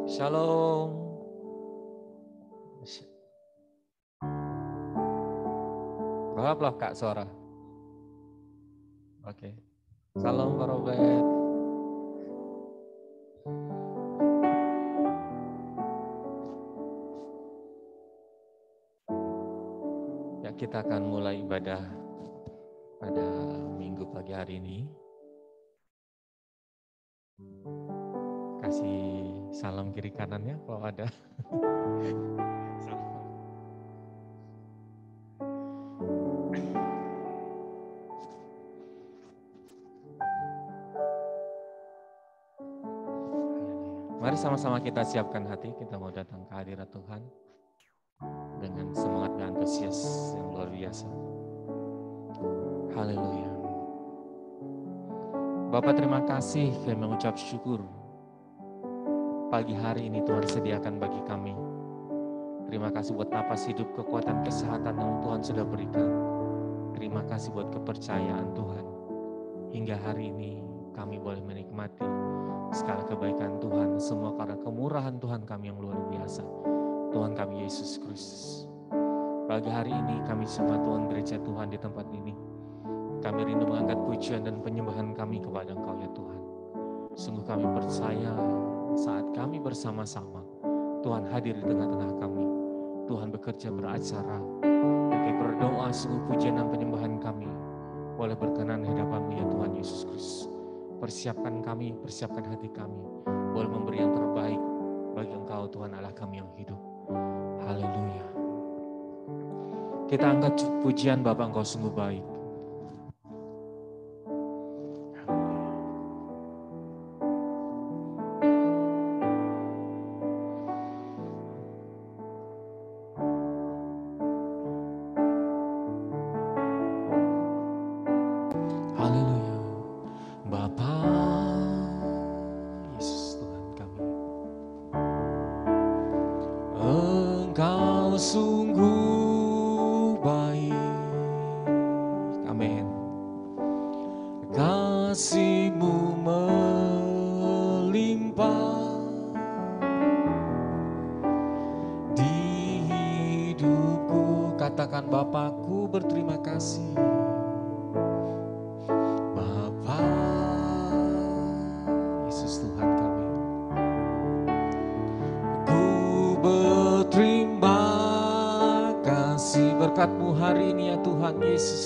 Shalom. Berapa Kak suara? Oke. Salam Pak Robert. Ya, kita akan mulai ibadah pada minggu pagi hari ini. Kasih salam kiri kanannya kalau ada. Mari sama-sama kita siapkan hati, kita mau datang ke hadirat Tuhan dengan semangat dan antusias yang luar biasa. Haleluya. Bapak, terima kasih, kami mengucap syukur pagi hari ini Tuhan sediakan bagi kami. Terima kasih buat napas hidup, kekuatan, kesehatan yang Tuhan sudah berikan. Terima kasih buat kepercayaan Tuhan. Hingga hari ini kami boleh menikmati segala kebaikan Tuhan, semua karena kemurahan Tuhan kami yang luar biasa. Tuhan kami Yesus Kristus. Pagi hari ini kami semua Tuhan gereja Tuhan di tempat ini. Kami rindu mengangkat pujian dan penyembahan kami kepada Engkau ya Tuhan. Sungguh kami percaya saat kami bersama-sama, Tuhan hadir di tengah-tengah kami. Tuhan bekerja beracara. Kami berdoa sungguh pujian dan penyembahan kami boleh berkenan di hadapan-Mu ya Tuhan Yesus Kristus. Persiapkan kami, persiapkan hati kami, boleh memberi yang terbaik bagi Engkau Tuhan Allah kami yang hidup. Haleluya. Kita angkat pujian Bapa, Engkau sungguh baik. Berkat-Mu hari ini ya Tuhan Yesus.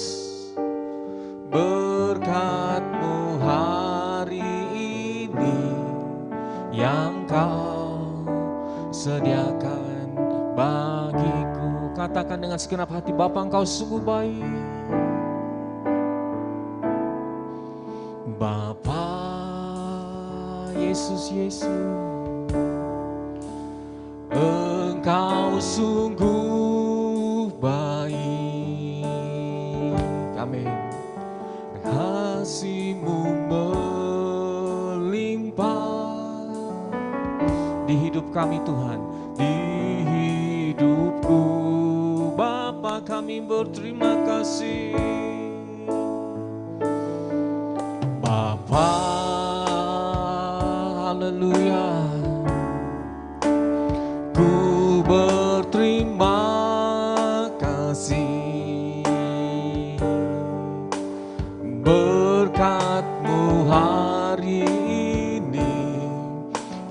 Berkat-Mu hari ini yang Kau sediakan bagiku. Katakan dengan segenap hati, Bapa, Engkau sungguh baik. Bapa Yesus, Engkau sungguh baik, amin. Kasih-Mu melimpah di hidup kami Tuhan, di hidupku. Bapa, kami berterima kasih. Bapa, haleluya. Ku berterima berkat-Mu hari ini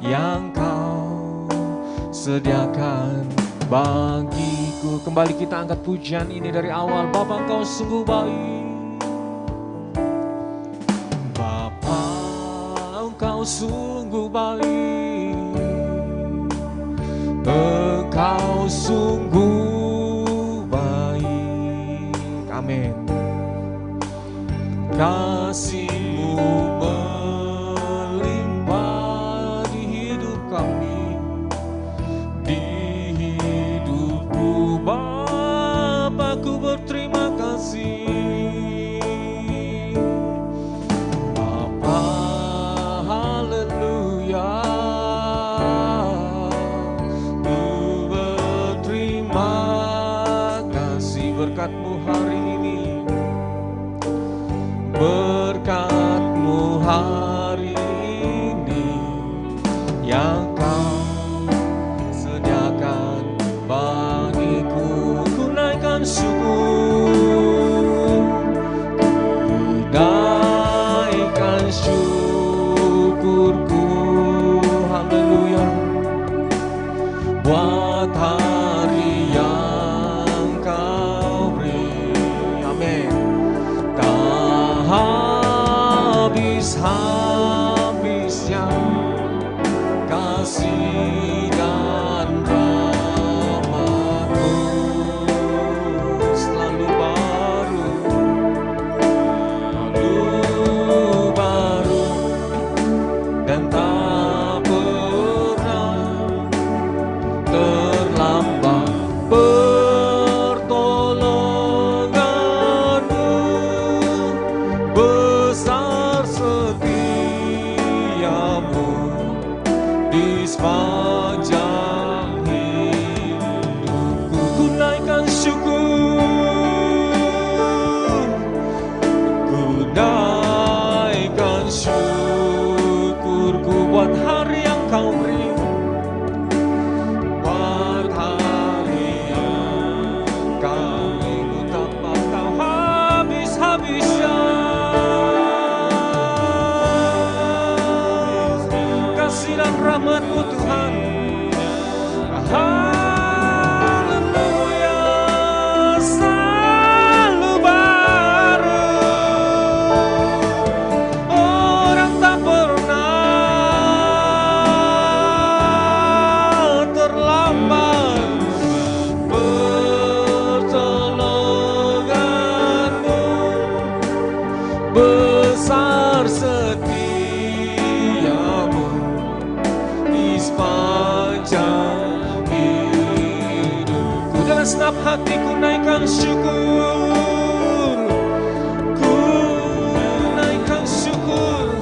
yang Kau sediakan bagiku. Kembali kita angkat pujian ini dari awal. Bapa, Engkau sungguh baik. Bapa, Engkau sungguh baik. Engkau sungguh baik. Amin. Kasih-Mu melimpah di hidup kami, di hidupku. Bapa, ku berterima kasih. Bapa, haleluya. Ku berterima kasih berkat-Mu hari ini. Berkat-Mu hari ini yang Kau syukurku, haleluya, buat hari yang Kau beri. Amin. Tak habis-habisnya kasih dan rahmat-Mu, selalu baru dan tak pernah terlambat. Pertolongan-Mu besar, setia-Mu di sepanjang hidupku. Ku naikkan syukur, ku naikkan syukurku buat hari yang Kau beri, buat hari yang Kau tak bakal habis-habisnya kasih dan rahmat-Mu Tuhan. Haleluya, selalu baru, orang tak pernah terlambat. Pertolongan-Mu besar, setia-Mu di sepanjang hidupku. Dengan senap hatiku naikkan syukur, ku naikkan syukur,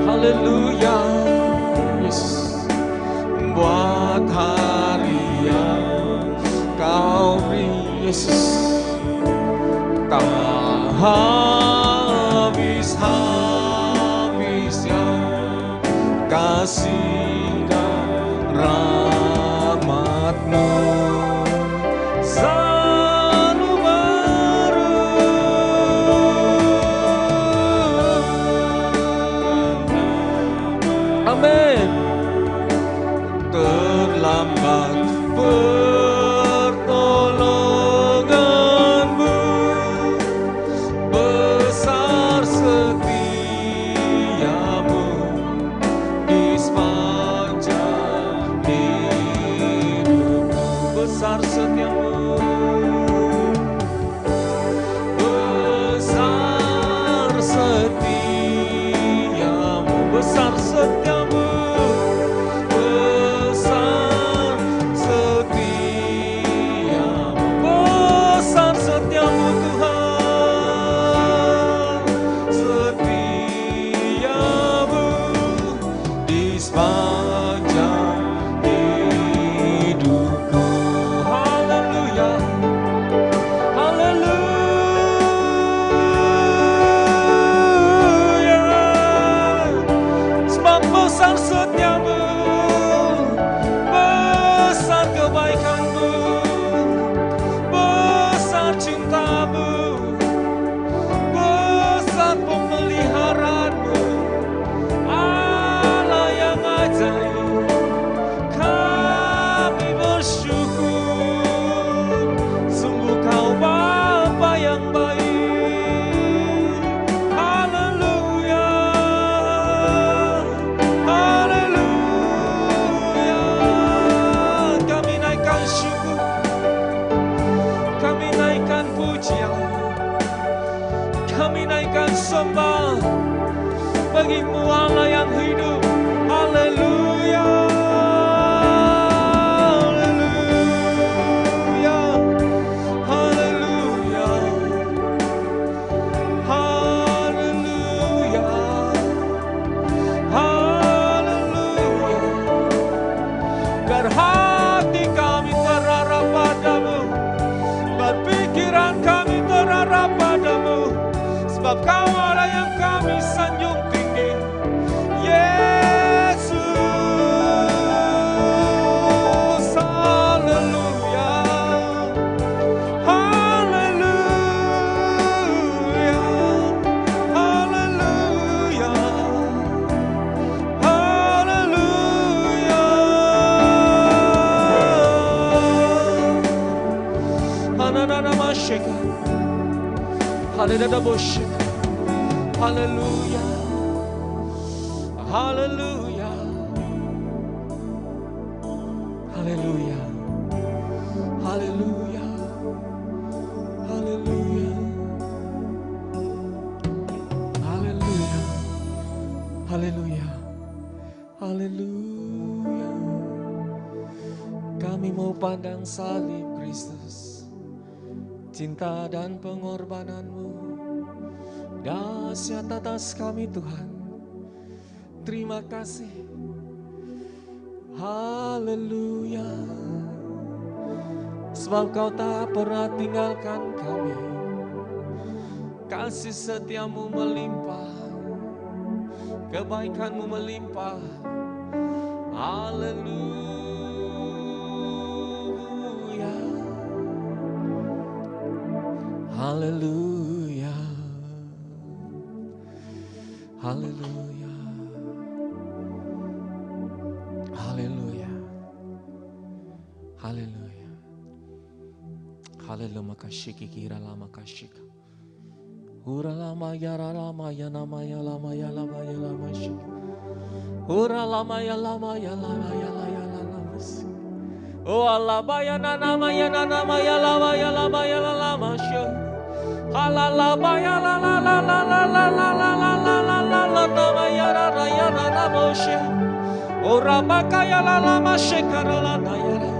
haleluya, Yesus, buat hari yang Kau beri, Yesus. Tak habis-habisnya kasih dan rahmat-Mu, selalu baru. Amin. Terlambat pertolongan-Mu besar, setia-Mu di sepanjang hidupku. Besar setia-Mu, besar setia-Mu, besar setia-Mu, besar setia-Mu, besar setia-Mu Tuhan, setia-Mu di sepanjang hidupku. Haleluya, haleluya, sebab besar setia-Mu, besar kebaikan-Mu, besar cinta-Mu, besar pemeliharaan-Mu, Allah yang ajaib. Kami bersyukur, sungguh Kau Bapa yang baik. Haleluya, haleluya. Kami naikkan syukur, kami naikkan pujian, kami naikkan sembah bagi-Mu Allah yang hidup. Haleluya, haleluya, haleluya, haleluya, haleluya. Biar hati kami terarah padamu, biar pikiran kami terarah padamu, sebab Kau Allah yang kami sanjung tinggi. Yesus, haleluya, haleluya, haleluya. Haleluya. Haleluya. Haleluya. Haleluya. Haleluya. Haleluya. Haleluya. Haleluya. Kami mau pandang salib Kristus, cinta dan pengorbananmu dahsyat atas kami Tuhan. Terima kasih. Haleluya. Sebab Kau tak pernah tinggalkan kami. Kasih setiamu melimpah, kebaikanmu melimpah. Haleluya. Haleluya. Haleluya. Haleluya. Haleluya. Haleluya. Makashiki kira lama kashika. Hura lama yara lama ya nama ya lama ya lama ya lama shika. Hura lama ya lama ya lama ya lama ya lama shika. Oh Allah ya nama ya nama ya lama ya lama ya lama shika. Halalaba ya la la la la la la la la la la la la la nama ya ra ya ra na moshe. Oh rabaka ya la la ma shekara la na ya ra.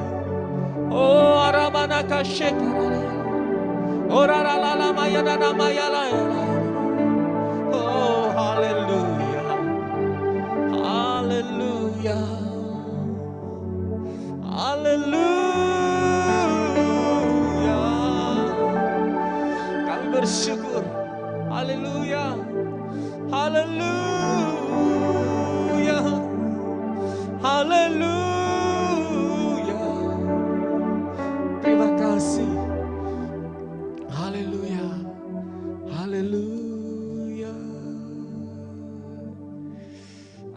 Oh arabana ka shekara la. Oh ra la la la ma ya na nama ya la ya la. Oh hallelujah. Hallelujah. Hallelujah. Kami bersyukur. Haleluya. Haleluya. Haleluya. Terima kasih. Haleluya. Haleluya.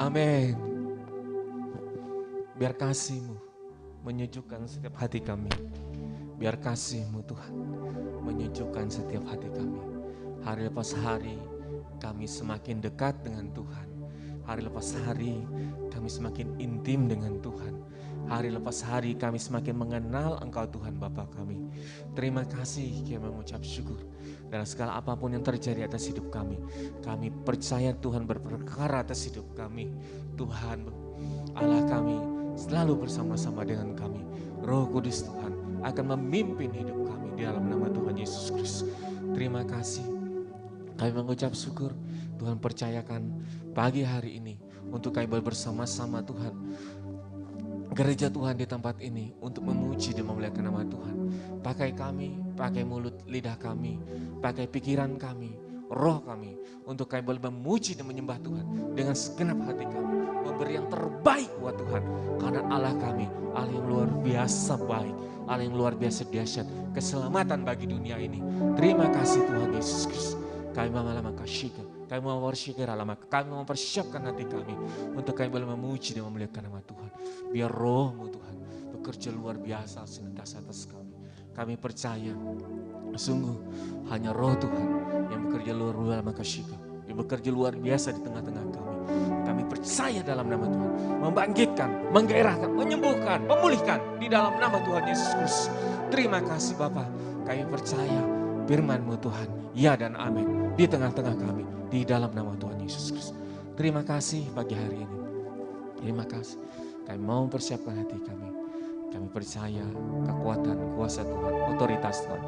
Amin. Biar kasih-Mu menyejukkan setiap hati kami. Biar kasih-Mu Tuhan menyejukkan setiap hati kami. Hari lepas hari kami semakin dekat dengan Tuhan. Hari lepas hari kami semakin intim dengan Tuhan. Hari lepas hari kami semakin mengenal Engkau Tuhan Bapa kami. Terima kasih kami mengucap syukur. Dalam segala apapun yang terjadi atas hidup kami. Kami percaya Tuhan berperkara atas hidup kami. Tuhan Allah kami selalu bersama-sama dengan kami. Roh Kudus Tuhan akan memimpin hidup kami di dalam nama Tuhan Yesus Kristus. Terima kasih. Kami mengucap syukur Tuhan percayakan pagi hari ini untuk kami bersama-sama Tuhan. Gereja Tuhan di tempat ini untuk memuji dan memuliakan nama Tuhan. Pakai kami, pakai mulut lidah kami, pakai pikiran kami, roh kami untuk kami boleh memuji dan menyembah Tuhan dengan segenap hati kami. Memberi yang terbaik buat Tuhan. Karena Allah kami, Allah yang luar biasa baik, Allah yang luar biasa dahsyat, keselamatan bagi dunia ini. Terima kasih Tuhan Yesus Kristus. Kami mengalami kasih, kami mau bersyukur lama, kami mempersiapkan hati kami untuk kami boleh memuji dan memuliakan nama Tuhan. Biar roh-Mu Tuhan bekerja luar biasa senantiasa atas kami. Kami percaya sungguh hanya roh Tuhan yang bekerja luar biasa, yang bekerja luar biasa di tengah-tengah kami. Kami percaya dalam nama Tuhan, membangkitkan, menggairahkan, menyembuhkan, memulihkan di dalam nama Tuhan Yesus Kristus. Terima kasih Bapa, kami percaya firman-Mu Tuhan, ya dan amin di tengah-tengah kami di dalam nama Tuhan Yesus Kristus. Terima kasih pagi hari ini. Terima kasih. Kami mau mempersiapkan hati kami. Kami percaya kekuatan, kuasa Tuhan, otoritas Tuhan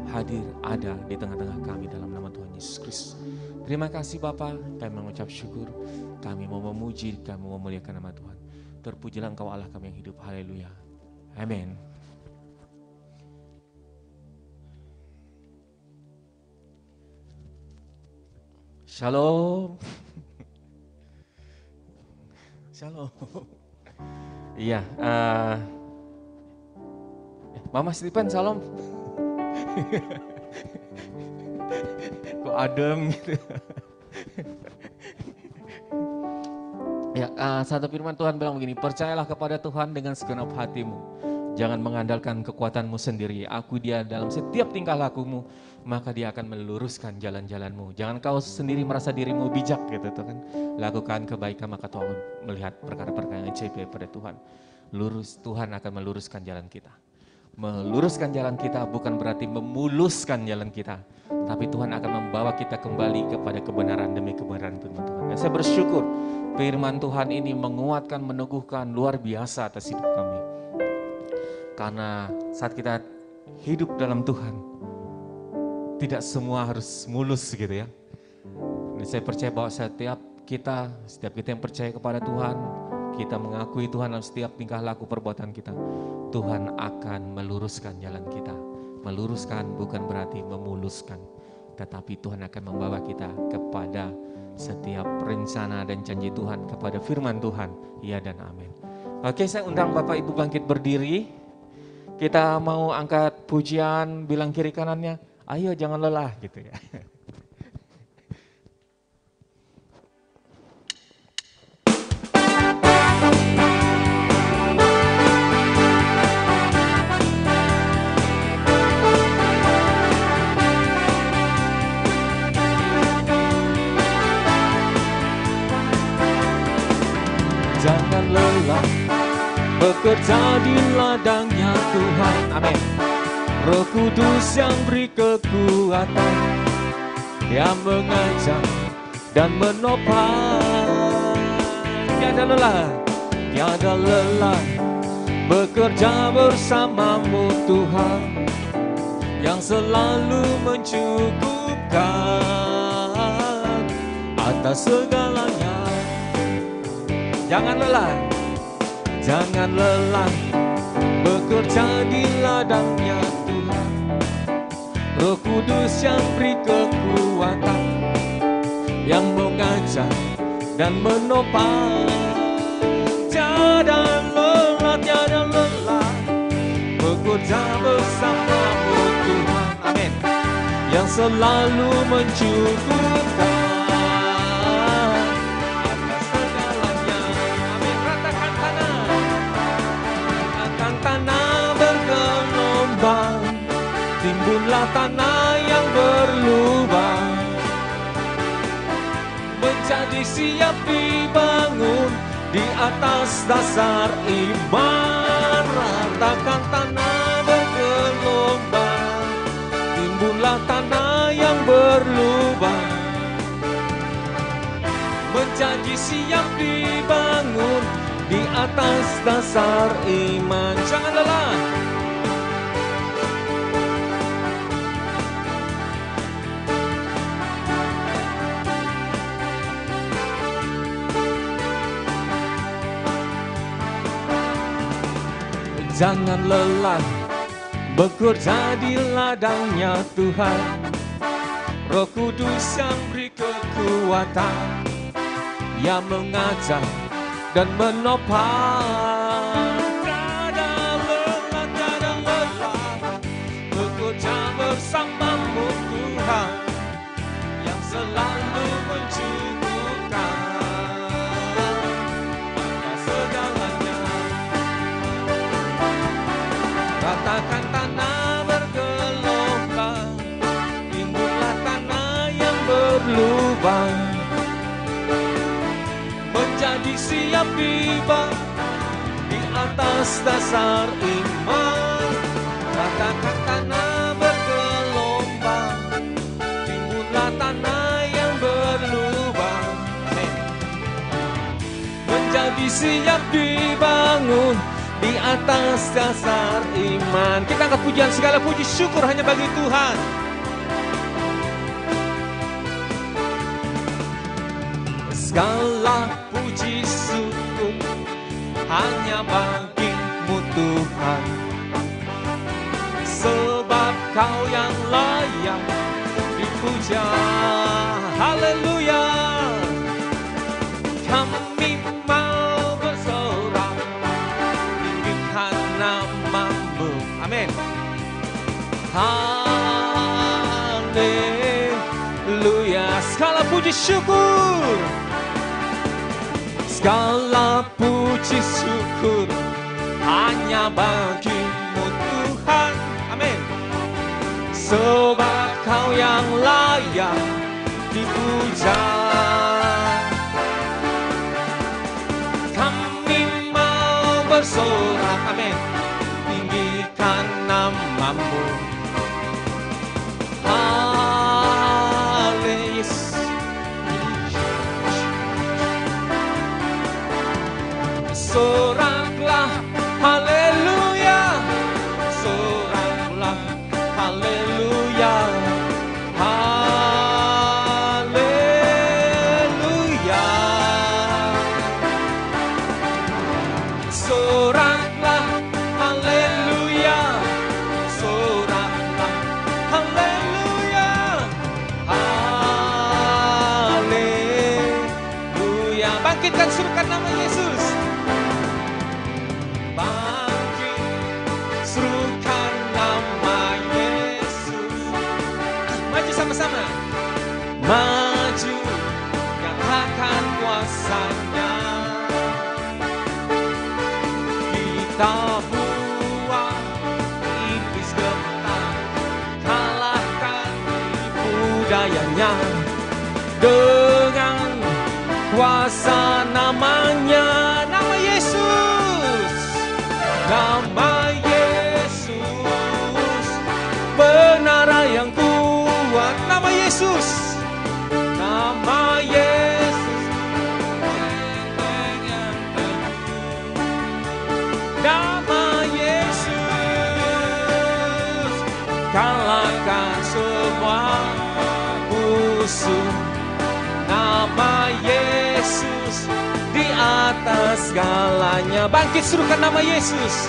hadir ada di tengah-tengah kami dalam nama Tuhan Yesus Kristus. Terima kasih Bapa, kami mengucap syukur. Kami mau memuji, kami mau memuliakan nama Tuhan. Terpujilah Engkau Allah kami yang hidup. Haleluya. Amin. Shalom. Shalom. Iya, Mama Stephen, shalom. Kok adem gitu. Ya, satu firman Tuhan bilang begini, percayalah kepada Tuhan dengan segenap hatimu. Jangan mengandalkan kekuatanmu sendiri. Akui dia dalam setiap tingkah lakumu, maka dia akan meluruskan jalan-jalanmu. Jangan kau sendiri merasa dirimu bijak gitu tuh kan. Lakukan kebaikan maka Tuhan melihat perkara-perkara yang ajaib pada Tuhan. Tuhan akan meluruskan jalan kita. Meluruskan jalan kita bukan berarti memuluskan jalan kita, tapi Tuhan akan membawa kita kembali kepada kebenaran demi kebenaran firman Tuhan. Dan saya bersyukur firman Tuhan ini menguatkan, meneguhkan luar biasa atas hidup kami. Karena saat kita hidup dalam Tuhan, tidak semua harus mulus gitu ya. Dan saya percaya bahwa setiap kita yang percaya kepada Tuhan, kita mengakui Tuhan dalam setiap tingkah laku perbuatan kita, Tuhan akan meluruskan jalan kita. Meluruskan bukan berarti memuluskan, tetapi Tuhan akan membawa kita kepada setiap rencana dan janji Tuhan, kepada firman Tuhan, ya dan amin. Oke, saya undang Bapak Ibu bangkit berdiri. Kita mau angkat pujian, bilang kiri kanannya, ayo jangan lelah gitu ya. Jangan lelah bekerja di ladangnya Tuhan, amin. Roh Kudus yang beri kekuatan, yang mengajar dan menopang. Tiada lelah bekerja bersamamu Tuhan, yang selalu mencukupkan atas segalanya. Jangan lelah bekerja di ladangnya Tuhan. Roh Kudus yang beri kekuatan, yang mengajar dan menopang. Tiada lelah bekerja bersamamu Tuhan, amin. Yang selalu mencukupkan timbunlah tanah yang berlubang, menjadi siap dibangun di atas dasar iman. Ratakan tanah bergelombang, timbunlah tanah yang berlubang, menjadi siap dibangun di atas dasar iman. Jangan lelah. Jangan lelah bekerja di ladangnya Tuhan. Roh Kudus yang beri kekuatan, yang mengajar dan menopang. Tiada lelah bekerja bersamamu Tuhan, yang selalu mencukupkan atas segalanya. Ratakan tanah bergelombang, timbullah tanah yang berlubang, menjadi siap dibangun di atas dasar iman. Ratakan tanah bergelombang, timbullah tanah yang berlubang, menjadi siap dibangun di atas dasar iman. Kita angkat pujian, segala puji syukur hanya bagi Tuhan. Segala puji syukur hanya bagi-Mu Tuhan, sebab Kau yang layak dipuja. Haleluya. Kami mau bersorak tinggikan nama-Mu. Amin. Haleluya. Segala puji syukur, segala puji syukur hanya bagimu Tuhan. Amin. Sebab Kau yang layak dipuja. Kami mau bersorak, amin, tinggikan nama-Mu. Soraklah, haleluya. Soraklah, haleluya. Haleluya. Soraklah, haleluya. Soraklah, haleluya. Haleluya. Bangkitkan, serukan nama Yesus. Serukan nama Yesus. Maju sama-sama. Maju, nyatakan kuasanya. Kita buang iblis gemetar, kalahkan tipu dayanya dengan kuasa namanya. Nama Yesus. Nama Yesus, benar yang kuat. Nama Yesus, nama Yesus, nama Yesus, kalahkan semua musuh. Nama Yesus di atas segalanya. Bangkit, serukan nama Yesus.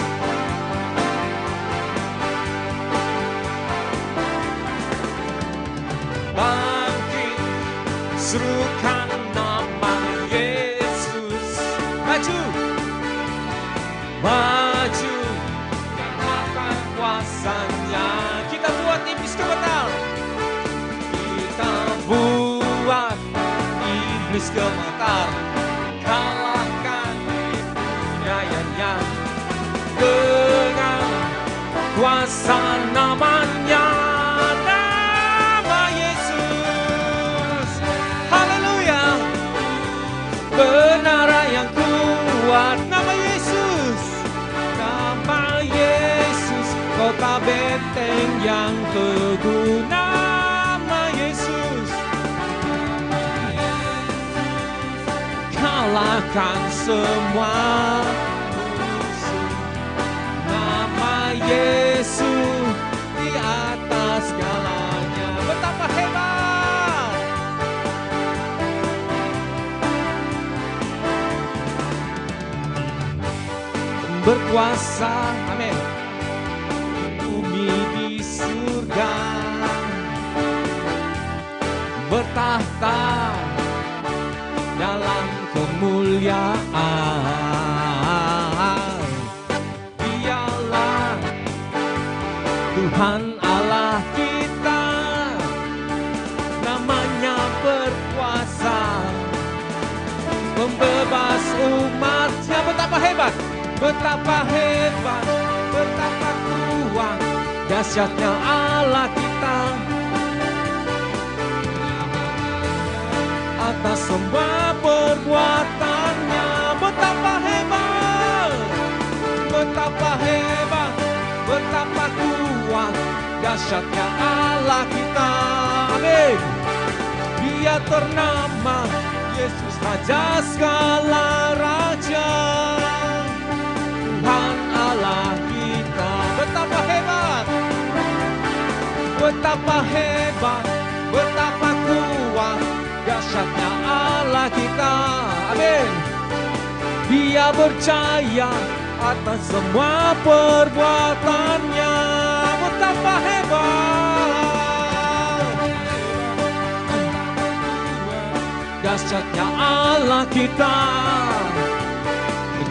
Bangkit, serukan nama Yesus. Maju, maju, nyatakan kuasanya. Kita buat iblis gemetar. Kita buat iblis gemetar, kalahkan tipu dayanya dengan kuasa namanya. Nama Yesus, haleluya, benar yang kuat. Nama Yesus, nama Yesus, kota benteng yang teguh. Nama Yesus, kalahkan semua musuh. Nama Yesus di atas segalanya. Betapa hebat. Berkuasa, amin, bumi di surga, bertahta dalam kemuliaan. Dialah Tuhan Allah kita, namanya berkuasa, membebas umatnya. Betapa hebat, betapa hebat, betapa kuat, dahsyatnya Allah kita atas semua perbuatannya. Betapa hebat, betapa hebat, betapa kuat, dahsyatnya Allah kita. Amin. Dia ternama Yesus, Raja segala raja, Tuhan Allah kita. Betapa hebat, betapa hebat, betapa kuat, dahsyatnya Allah kita. Amin. Dia berjaya atas semua perbuatannya. Betapa hebat, dahsyatnya Allah kita.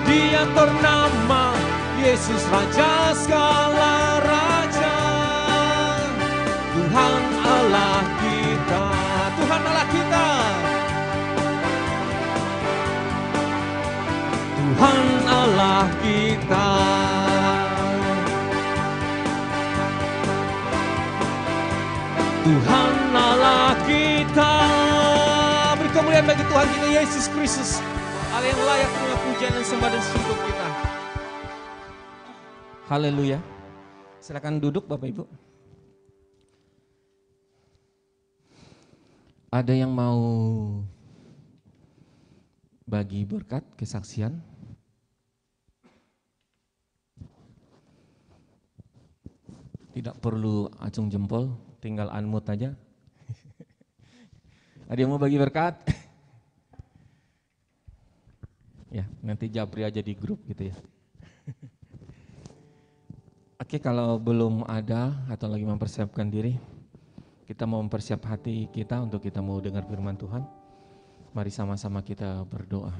Dia ternama Yesus, Raja segala raja, Tuhan Allah kita. Tuhan Allah kita, Tuhan Allah Allah kita. Tuhan Allah kita. Beri kemuliaan bagi Tuhan kita Yesus Kristus, Allah yang layak terima pujian dan sembah dan syukur kita. Haleluya. Silakan duduk Bapak Ibu. Ada yang mau bagi berkat kesaksian? Tidak perlu acung jempol, tinggal unmute aja. Ada yang mau bagi berkat? Ya, nanti japri aja di grup gitu ya. Oke, kalau belum ada atau lagi mempersiapkan diri, kita mau mempersiap hati kita untuk kita mau dengar firman Tuhan. Mari sama-sama kita berdoa.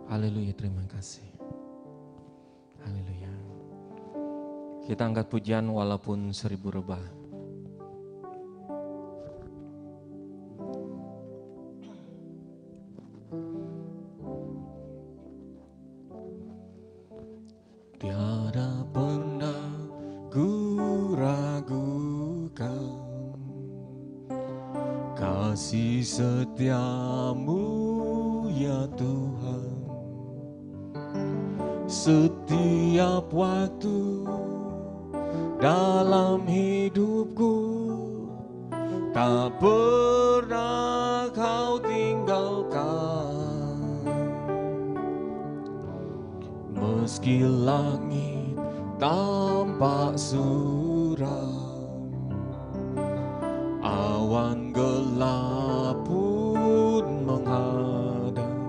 Haleluya, terima kasih. Haleluya. Kita angkat pujian walaupun 1000 rebah. Tiada pernah ku ragukan kasih setiamu ya Tuhan. Setiap waktu dalam hidupku tak pernah kau tinggalkan. Meski langit tampak suram, awan gelap pun menghadang.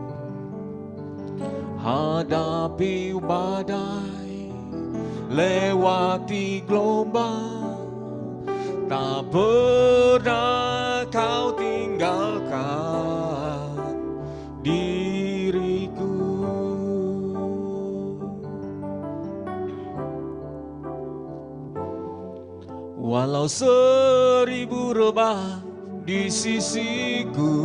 Hadapi badai, lewati gelombang, tak pernah kau tinggalkan diriku. Walau 1000 rebah di sisiku,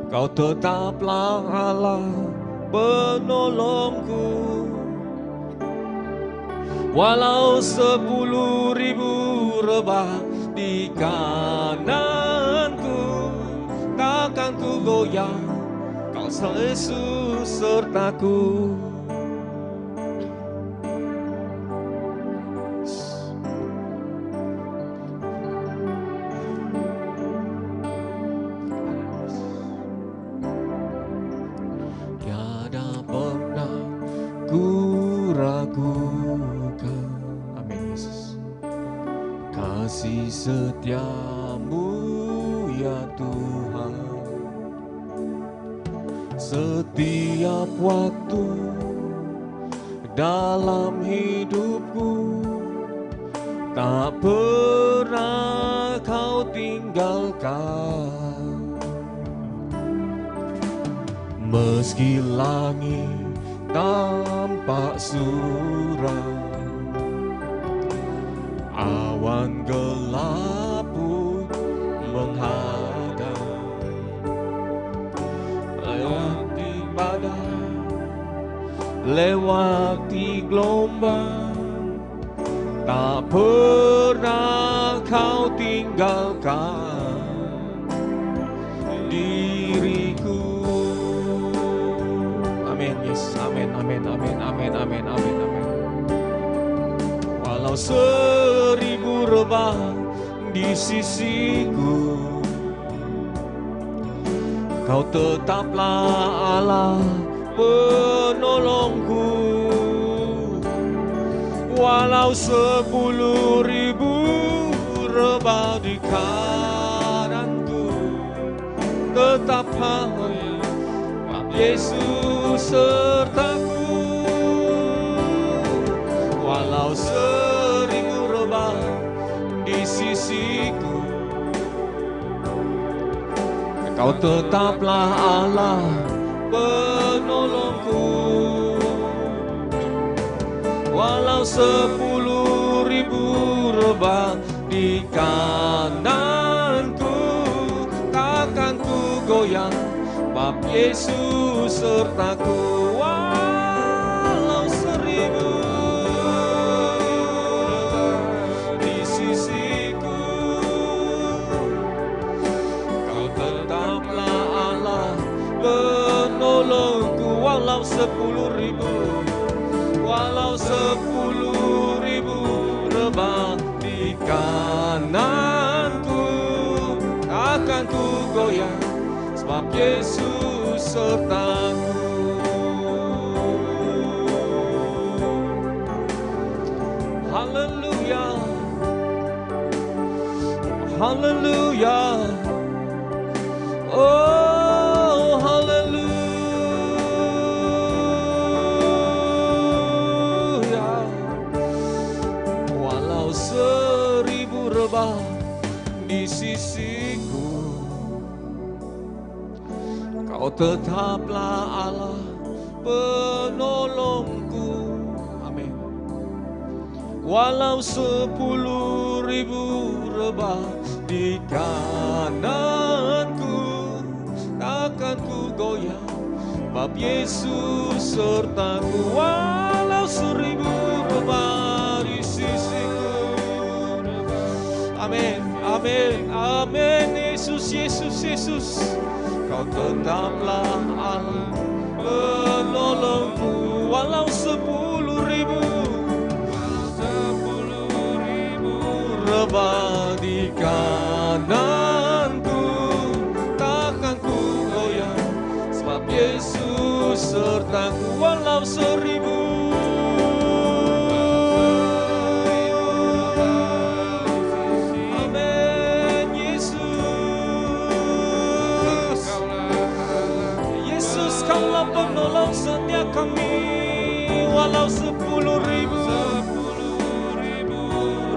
kau tetaplah Allah penolongku. Walau 10.000 rebah di kananku, takkan ku goyah, kau Yesus sertaku. Kasih setiamu ya Tuhan. Setiap waktu dalam hidupku tak pernah kau tinggalkan. Meski langit tampak suram, awan gelap pun menghadang. Lewati badai, lewati gelombang, tak pernah kau tinggalkan diriku. Amin, Yesus. Amin, amin, amin, amin, amin, amin, amin. Walau 1000 rebah di sisiku, kau tetaplah Allah penolongku. Walau 10.000 rebah di kananku, tetaplah Yesus sertaku. Walau 1000 rebah di sisiku, kau tetaplah Allah penolongku. Walau 10.000 rebah di kananku, takkan ku goyang, sebab Yesus sertaku. Walau seribu di sisiku, Kau tetaplah Allah penolongku. Walau 10.000, walau 10.000 rebah di kananku, takkan ku goyang, sebab Yesus sertaku. Haleluya, haleluya, oh haleluya. Walau 1000 rebah di sisiku, Kau tetaplah Allah penolongku. Amin. Walau 10.000 rebah di kananku, takkan ku goyang, sebab Yesus sertaku. Walau 1000 rebah di sisiku. Amin, amin, amin. Yesus, Yesus, Yesus, Kau tetaplah Allah penolongku. Walau 10.000 rebah di kananku, takkan ku goyang, sebab Yesus sertaku. Walau 1000, amin. Yesus, Yesus, Kaulah penolong setiap kami. Walau 10.000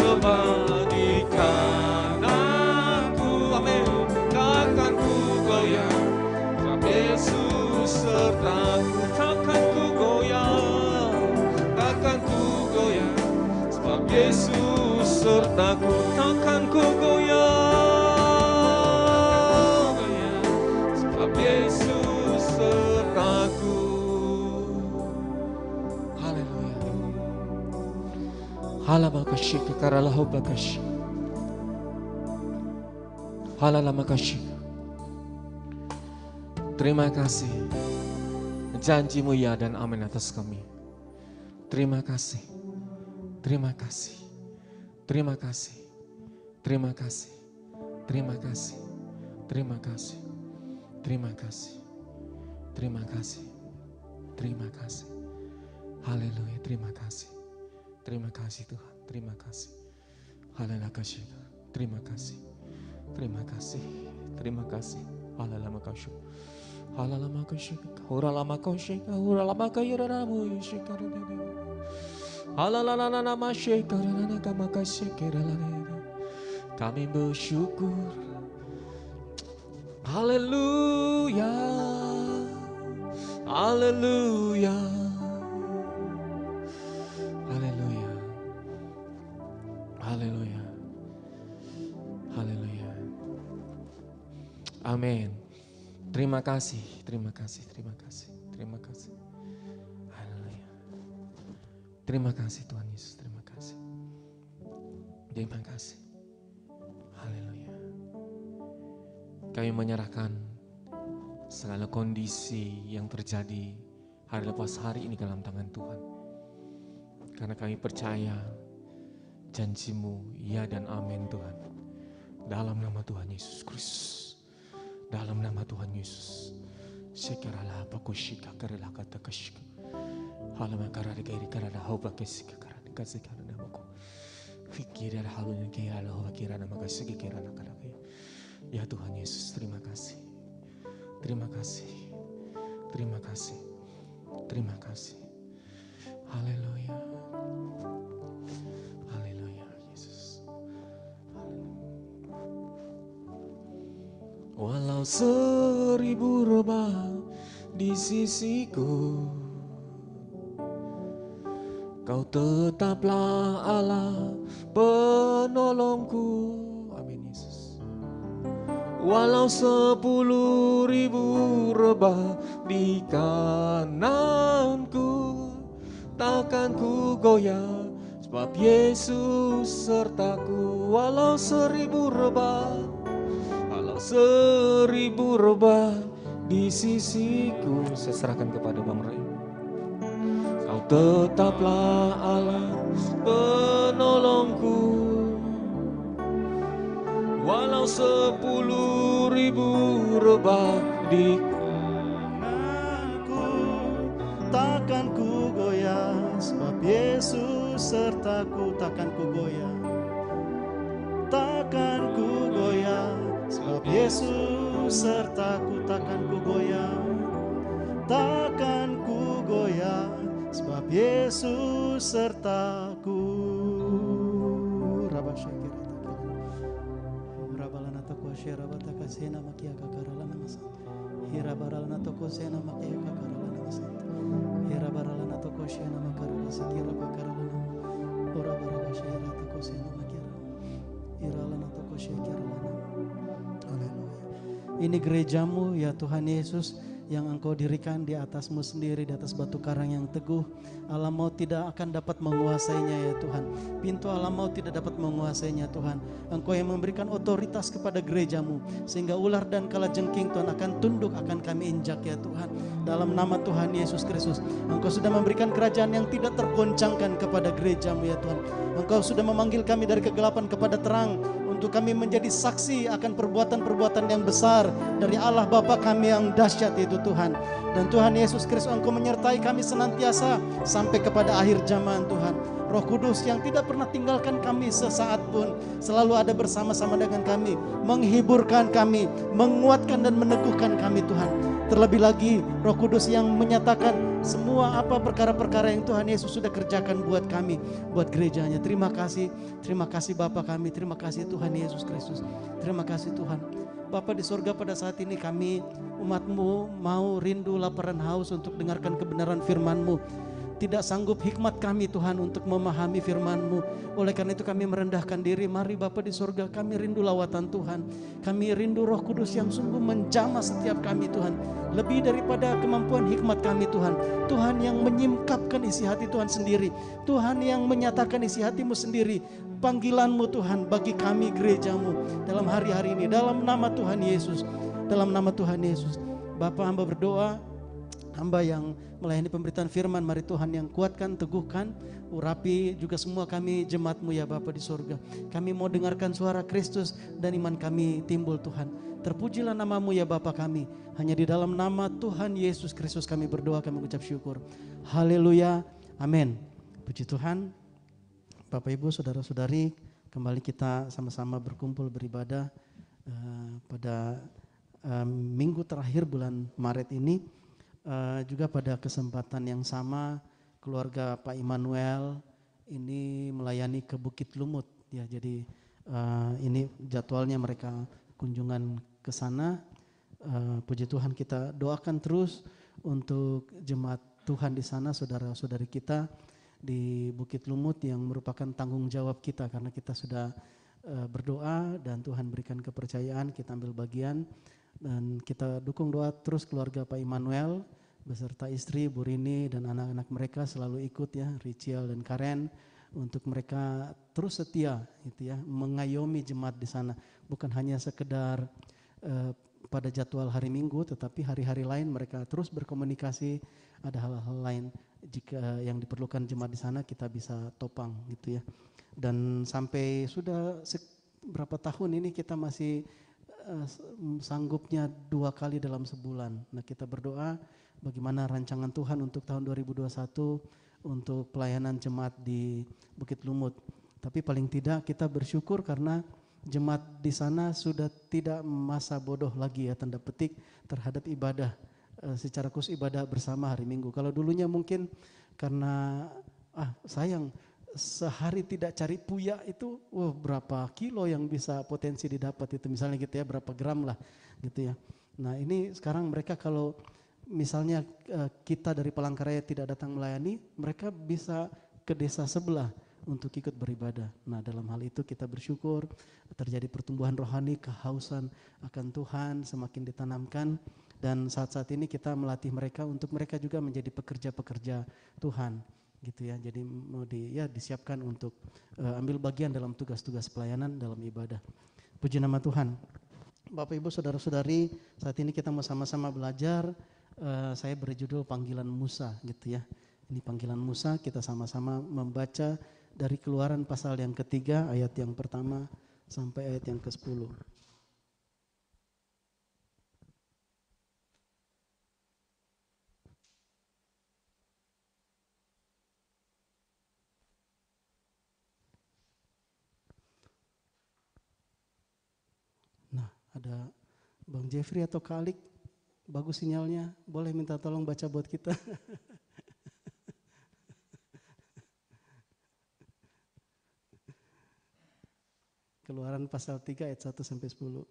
rebah di kananku, amin, takkan ku goyang, sebab Yesus sertaku. Takkan ku goyang, takkan ku goyang, sebab Yesus sertaku. Takkan ku goyang, sebab Yesus sertaku. Haleluya. Halabakashi kakaralahobakashi. Halalamakashi. Terima kasih, janji-Mu ya dan amin atas kami. Terima kasih, terima kasih, terima kasih, terima kasih, terima kasih, terima kasih, terima kasih, terima kasih, terima kasih. Haleluya, terima kasih. Terima kasih Tuhan, terima kasih. Haleluya, terima kasih. Terima kasih, terima kasih. Haleluya. Haleluya. Huralama koshika, huralama kayiranamu yishika. Haleluya masyika, kama kasyikira. Kami bersyukur. Haleluya. Haleluya. Haleluya. Haleluya. Haleluya. Amin. Terima kasih, terima kasih, terima kasih, terima kasih. Haleluya. Terima kasih Tuhan Yesus, terima kasih. Terima kasih. Haleluya. Kami menyerahkan segala kondisi yang terjadi hari lepas hari ini ke dalam tangan Tuhan. Karena kami percaya janji-Mu ya dan amin Tuhan. Dalam nama Tuhan Yesus Kristus. Dalam nama Tuhan Yesus. Sekaralah pakushika karela kata kashika. Halama karara gairi karara hoba kesika karara kasih karara namaku. Fikirlah halun kaya Allah wakira nama kasih kirana karara. Ya Tuhan Yesus, terima kasih. Terima kasih. Terima kasih. Terima kasih. Haleluya. Haleluya Yesus. Walau 1000 rebah di sisiku, Kau tetaplah Allah penolongku. Amin Yesus. Walau 10.000 rebah di kananku, takkan ku goyah, sebab Yesus sertaku. Walau 1.000 rebah, walau 1.000 rebah di sisiku. Saya serahkan kepada Bang Roy. Kau tetaplah Allah penolongku. Walau 10.000 rebah di kananku, takkan ku goyah, sebab Yesus sertaku. Takkan ku goyah, takkan ku goyah, sebab Yesus sertaku. Takkan ku goyah, takkan ku goyah, sebab Yesus sertaku. Rabba syakira Rabalana toko shera bataka sena makia kakaralana masant. Hira baralana toko sena makia kakaralana masant. Hira baralana toko shena makarala sekira bakaralana. Ora barala shera toko sena makia. Iralana toko shekira lana. Haleluya. Ini gerejamu ya Tuhan Yesus, yang Engkau dirikan di atasmu sendiri, di atas batu karang yang teguh. Alam maut tidak akan dapat menguasainya ya Tuhan. Pintu alam maut tidak dapat menguasainya Tuhan. Engkau yang memberikan otoritas kepada gerejamu, sehingga ular dan kalajengking Tuhan akan tunduk, akan kami injak ya Tuhan. Dalam nama Tuhan Yesus Kristus, Engkau sudah memberikan kerajaan yang tidak tergoncangkan kepada gerejamu ya Tuhan. Engkau sudah memanggil kami dari kegelapan kepada terang, untuk kami menjadi saksi akan perbuatan-perbuatan yang besar dari Allah Bapa kami yang dahsyat itu Tuhan. Dan Tuhan Yesus Kristus, Engkau menyertai kami senantiasa sampai kepada akhir zaman Tuhan. Roh Kudus yang tidak pernah tinggalkan kami sesaat pun, selalu ada bersama-sama dengan kami, menghiburkan kami, menguatkan dan meneguhkan kami Tuhan. Terlebih lagi Roh Kudus yang menyatakan semua perkara-perkara yang Tuhan Yesus sudah kerjakan buat kami, buat gerejanya. Terima kasih Bapa kami, terima kasih Tuhan Yesus Kristus. Terima kasih Tuhan. Bapa di sorga, pada saat ini kami umat-Mu mau rindu, lapar dan haus untuk dengarkan kebenaran firman-Mu. Tidak sanggup hikmat kami Tuhan untuk memahami firman-Mu. Oleh karena itu kami merendahkan diri. Mari Bapa di sorga, kami rindu lawatan Tuhan. Kami rindu Roh Kudus yang sungguh menjamah setiap kami Tuhan. Lebih daripada kemampuan hikmat kami Tuhan. Tuhan yang menyingkapkan isi hati Tuhan sendiri. Tuhan yang menyatakan isi hati-Mu sendiri. Panggilan-Mu Tuhan bagi kami gereja-Mu dalam hari-hari ini. Dalam nama Tuhan Yesus. Dalam nama Tuhan Yesus. Bapa, hamba berdoa, hamba yang melayani pemberitaan firman, mari Tuhan yang kuatkan, teguhkan, urapi juga semua kami jemaat-Mu ya Bapa di surga. Kami mau dengarkan suara Kristus dan iman kami timbul Tuhan. Terpujilah nama-Mu ya Bapa kami. Hanya di dalam nama Tuhan Yesus Kristus kami berdoa, kami mengucap syukur. Haleluya, amin. Puji Tuhan. Bapak Ibu, saudara-saudari, kembali kita sama-sama berkumpul beribadah pada minggu terakhir bulan Maret ini. Juga pada kesempatan yang sama keluarga Pak Immanuel ini melayani ke Bukit Lumut ya. Jadi ini jadwalnya mereka kunjungan ke sana. Puji Tuhan, kita doakan terus untuk jemaat Tuhan di sana, saudara-saudari kita di Bukit Lumut yang merupakan tanggung jawab kita, karena kita sudah berdoa dan Tuhan berikan kepercayaan, kita ambil bagian. Dan kita dukung doa terus keluarga Pak Immanuel beserta istri Bu Rini dan anak-anak mereka selalu ikut ya, Riciel dan Karen, untuk mereka terus setia gitu ya, mengayomi jemaat di sana, bukan hanya sekedar pada jadwal hari Minggu, tetapi hari-hari lain mereka terus berkomunikasi. Ada hal-hal lain jika yang diperlukan jemaat di sana kita bisa topang gitu ya. Dan sampai sudah berapa tahun ini kita masih sanggupnya 2 kali dalam sebulan. Nah, kita berdoa bagaimana rancangan Tuhan untuk tahun 2021 untuk pelayanan jemaat di Bukit Lumut. Tapi paling tidak kita bersyukur karena jemaat di sana sudah tidak masa bodoh lagi ya, tanda petik, terhadap ibadah secara khusus ibadah bersama hari Minggu. Kalau dulunya mungkin karena sayang sehari tidak cari puya itu berapa kilo yang bisa potensi didapat itu misalnya gitu ya, berapa gram lah gitu ya. Nah ini sekarang mereka kalau misalnya kita dari Palangkaraya tidak datang melayani, mereka bisa ke desa sebelah untuk ikut beribadah. Nah, dalam hal itu kita bersyukur terjadi pertumbuhan rohani, kehausan akan Tuhan semakin ditanamkan, dan saat-saat ini kita melatih mereka untuk mereka juga menjadi pekerja-pekerja Tuhan, gitu ya. Jadi mau disiapkan untuk ambil bagian dalam tugas-tugas pelayanan dalam ibadah. Puji nama Tuhan. Bapak Ibu saudara-saudari, saat ini kita mau sama-sama belajar. Saya beri judul panggilan Musa, gitu ya. Ini panggilan Musa, kita sama-sama membaca dari Keluaran pasal yang ketiga, ayat yang pertama sampai ayat yang ke-10. Nah, ada Bang Jeffrey atau Kalik, bagus sinyalnya, boleh minta tolong baca buat kita. Keluaran pasal 3 ayat 1 sampai 10.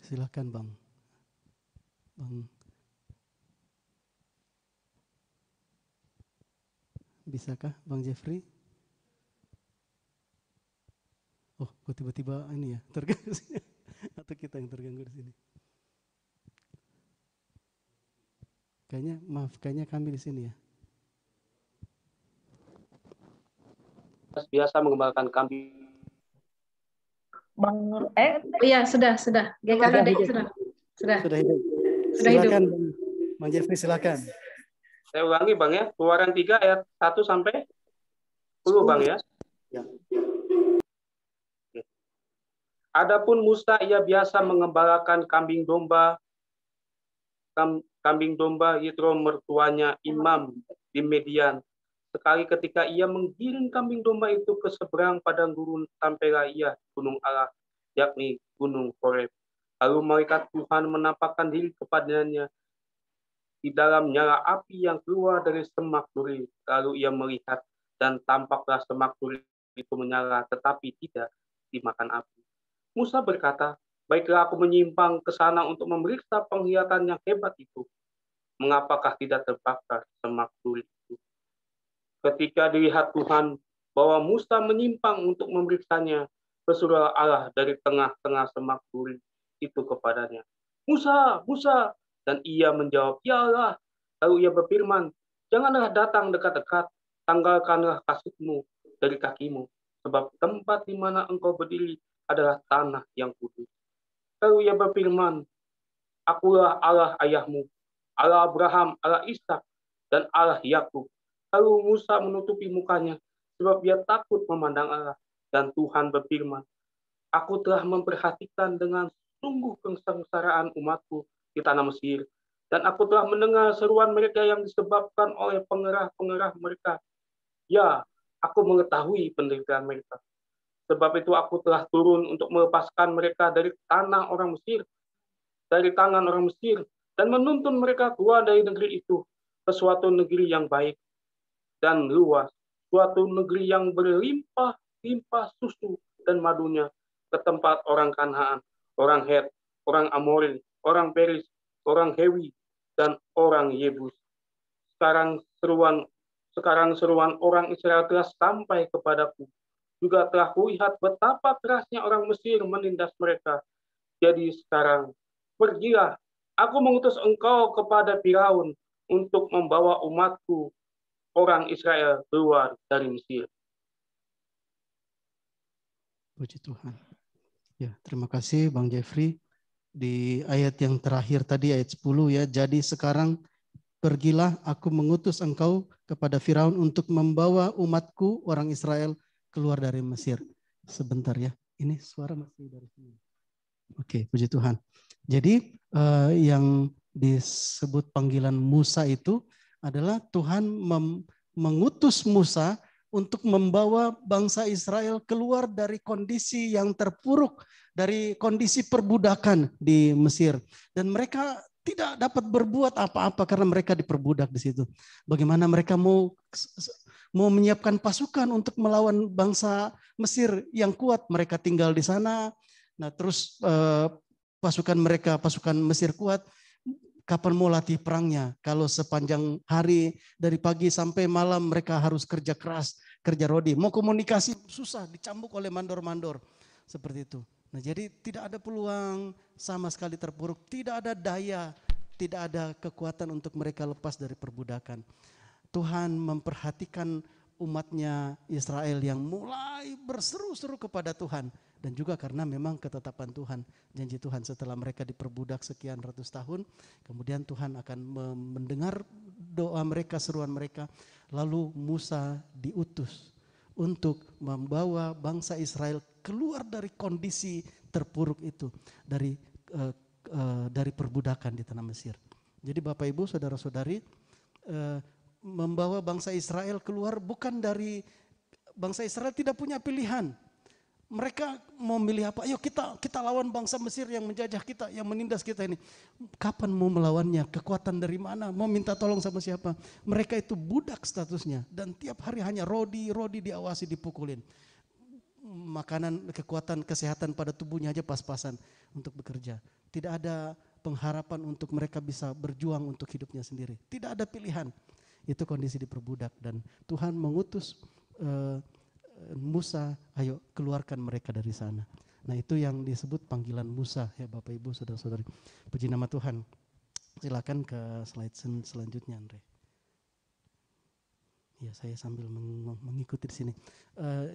Silakan Bang. Bisakah Bang Jeffrey? Oh, kok tiba-tiba ini ya, terganggu atau kita yang terganggu di sini? Kayaknya kami di sini ya. Biasa mengembalakan kambing. Iya sudah. GKKD sudah hidup. Silakan Bang Jeffrey, silakan. Saya ulangi Bang ya, Keluaran 3 ayat 1 sampai 10 Bang ya. Ya. Adapun Musa, ia biasa mengembalakan kambing domba Yitro mertuanya Imam di Median. Sekali ketika ia menggiring kambing domba itu ke seberang padang gurun, sampailah ia gunung Allah, yakni gunung Horeb. Lalu malaikat Tuhan menampakkan diri kepadanya di dalam nyala api yang keluar dari semak duri. Lalu ia melihat, dan tampaklah semak duri itu menyala, tetapi tidak dimakan api. Musa berkata, baiklah aku menyimpang ke sana untuk memeriksa penglihatan yang hebat itu. Mengapakah tidak terbakar semak duri itu? Ketika dilihat Tuhan bahwa Musa menyimpang untuk memeriksanya, bersuara Allah dari tengah-tengah semak duri itu kepadanya, Musa, Musa. Dan ia menjawab, ya Allah. Lalu ia berfirman, janganlah datang dekat-dekat, tanggalkanlah kasutmu dari kakimu, sebab tempat di mana engkau berdiri adalah tanah yang kudus. Lalu ia berfirman, akulah Allah ayahmu, Allah Abraham, Allah Ishak, dan Allah Yakub. Lalu Musa menutupi mukanya, sebab dia takut memandang Allah. Dan Tuhan berfirman, aku telah memperhatikan dengan sungguh kesengsaraan umatku di tanah Mesir, dan aku telah mendengar seruan mereka yang disebabkan oleh pengerah-pengerah mereka. Ya, aku mengetahui penderitaan mereka. Sebab itu aku telah turun untuk melepaskan mereka dari tangan orang Mesir, dan menuntun mereka keluar dari negeri itu ke suatu negeri yang baik dan luas, suatu negeri yang berlimpah-limpah susu dan madunya, ke tempat orang Kanaan, orang Het, orang Amori, orang Peris, orang Hewi, dan orang Yebus. Sekarang seruan orang Israel telah sampai kepadaku. Juga telah kulihat betapa kerasnya orang Mesir menindas mereka. Jadi sekarang, pergilah, aku mengutus engkau kepada Firaun untuk membawa umatku, orang Israel, keluar dari Mesir. Puji Tuhan. Ya, terima kasih Bang Jeffrey. Di ayat yang terakhir tadi, ayat 10 ya, jadi sekarang pergilah, aku mengutus engkau kepada Firaun untuk membawa umatku, orang Israel, keluar dari Mesir. Sebentar ya, ini suara masih dari sini. Oke, puji Tuhan. Jadi yang disebut panggilan Musa itu adalah Tuhan mengutus Musa untuk membawa bangsa Israel keluar dari kondisi yang terpuruk, dari kondisi perbudakan di Mesir. Dan mereka tidak dapat berbuat apa-apa karena mereka diperbudak di situ. Bagaimana mereka mau mau menyiapkan pasukan untuk melawan bangsa Mesir yang kuat. Mereka tinggal di sana. Nah, terus pasukan Mesir kuat. Kapan mau latih perangnya? Kalau sepanjang hari dari pagi sampai malam mereka harus kerja keras, kerja rodi. Mau komunikasi susah, dicambuk oleh mandor-mandor. Seperti itu. Nah, jadi tidak ada peluang sama sekali terpuruk. Tidak ada daya, tidak ada kekuatan untuk mereka lepas dari perbudakan. Tuhan memperhatikan umatnya Israel yang mulai berseru-seru kepada Tuhan. Dan juga karena memang ketetapan Tuhan, janji Tuhan setelah mereka diperbudak sekian ratus tahun, kemudian Tuhan akan mendengar doa mereka, seruan mereka. Lalu Musa diutus untuk membawa bangsa Israel keluar dari kondisi terpuruk itu, dari perbudakan di tanah Mesir. Jadi Bapak Ibu, saudara-saudari, membawa bangsa Israel keluar bukan dari, bangsa Israel tidak punya pilihan. Mereka mau milih apa? Ayo kita lawan bangsa Mesir yang menjajah kita, yang menindas kita ini. Kapan mau melawannya? Kekuatan dari mana? Mau minta tolong sama siapa? Mereka itu budak statusnya. Dan tiap hari hanya rodi diawasi, dipukulin. Makanan, kekuatan, kesehatan pada tubuhnya aja pas-pasan untuk bekerja. Tidak ada pengharapan untuk mereka bisa berjuang untuk hidupnya sendiri. Tidak ada pilihan. Itu kondisi diperbudak. Dan Tuhan mengutus Musa, ayo keluarkan mereka dari sana. Nah, itu yang disebut panggilan Musa, ya Bapak Ibu, saudara-saudari. Puji nama Tuhan. Silakan ke slide selanjutnya, Andre. Ya, saya sambil mengikuti di sini.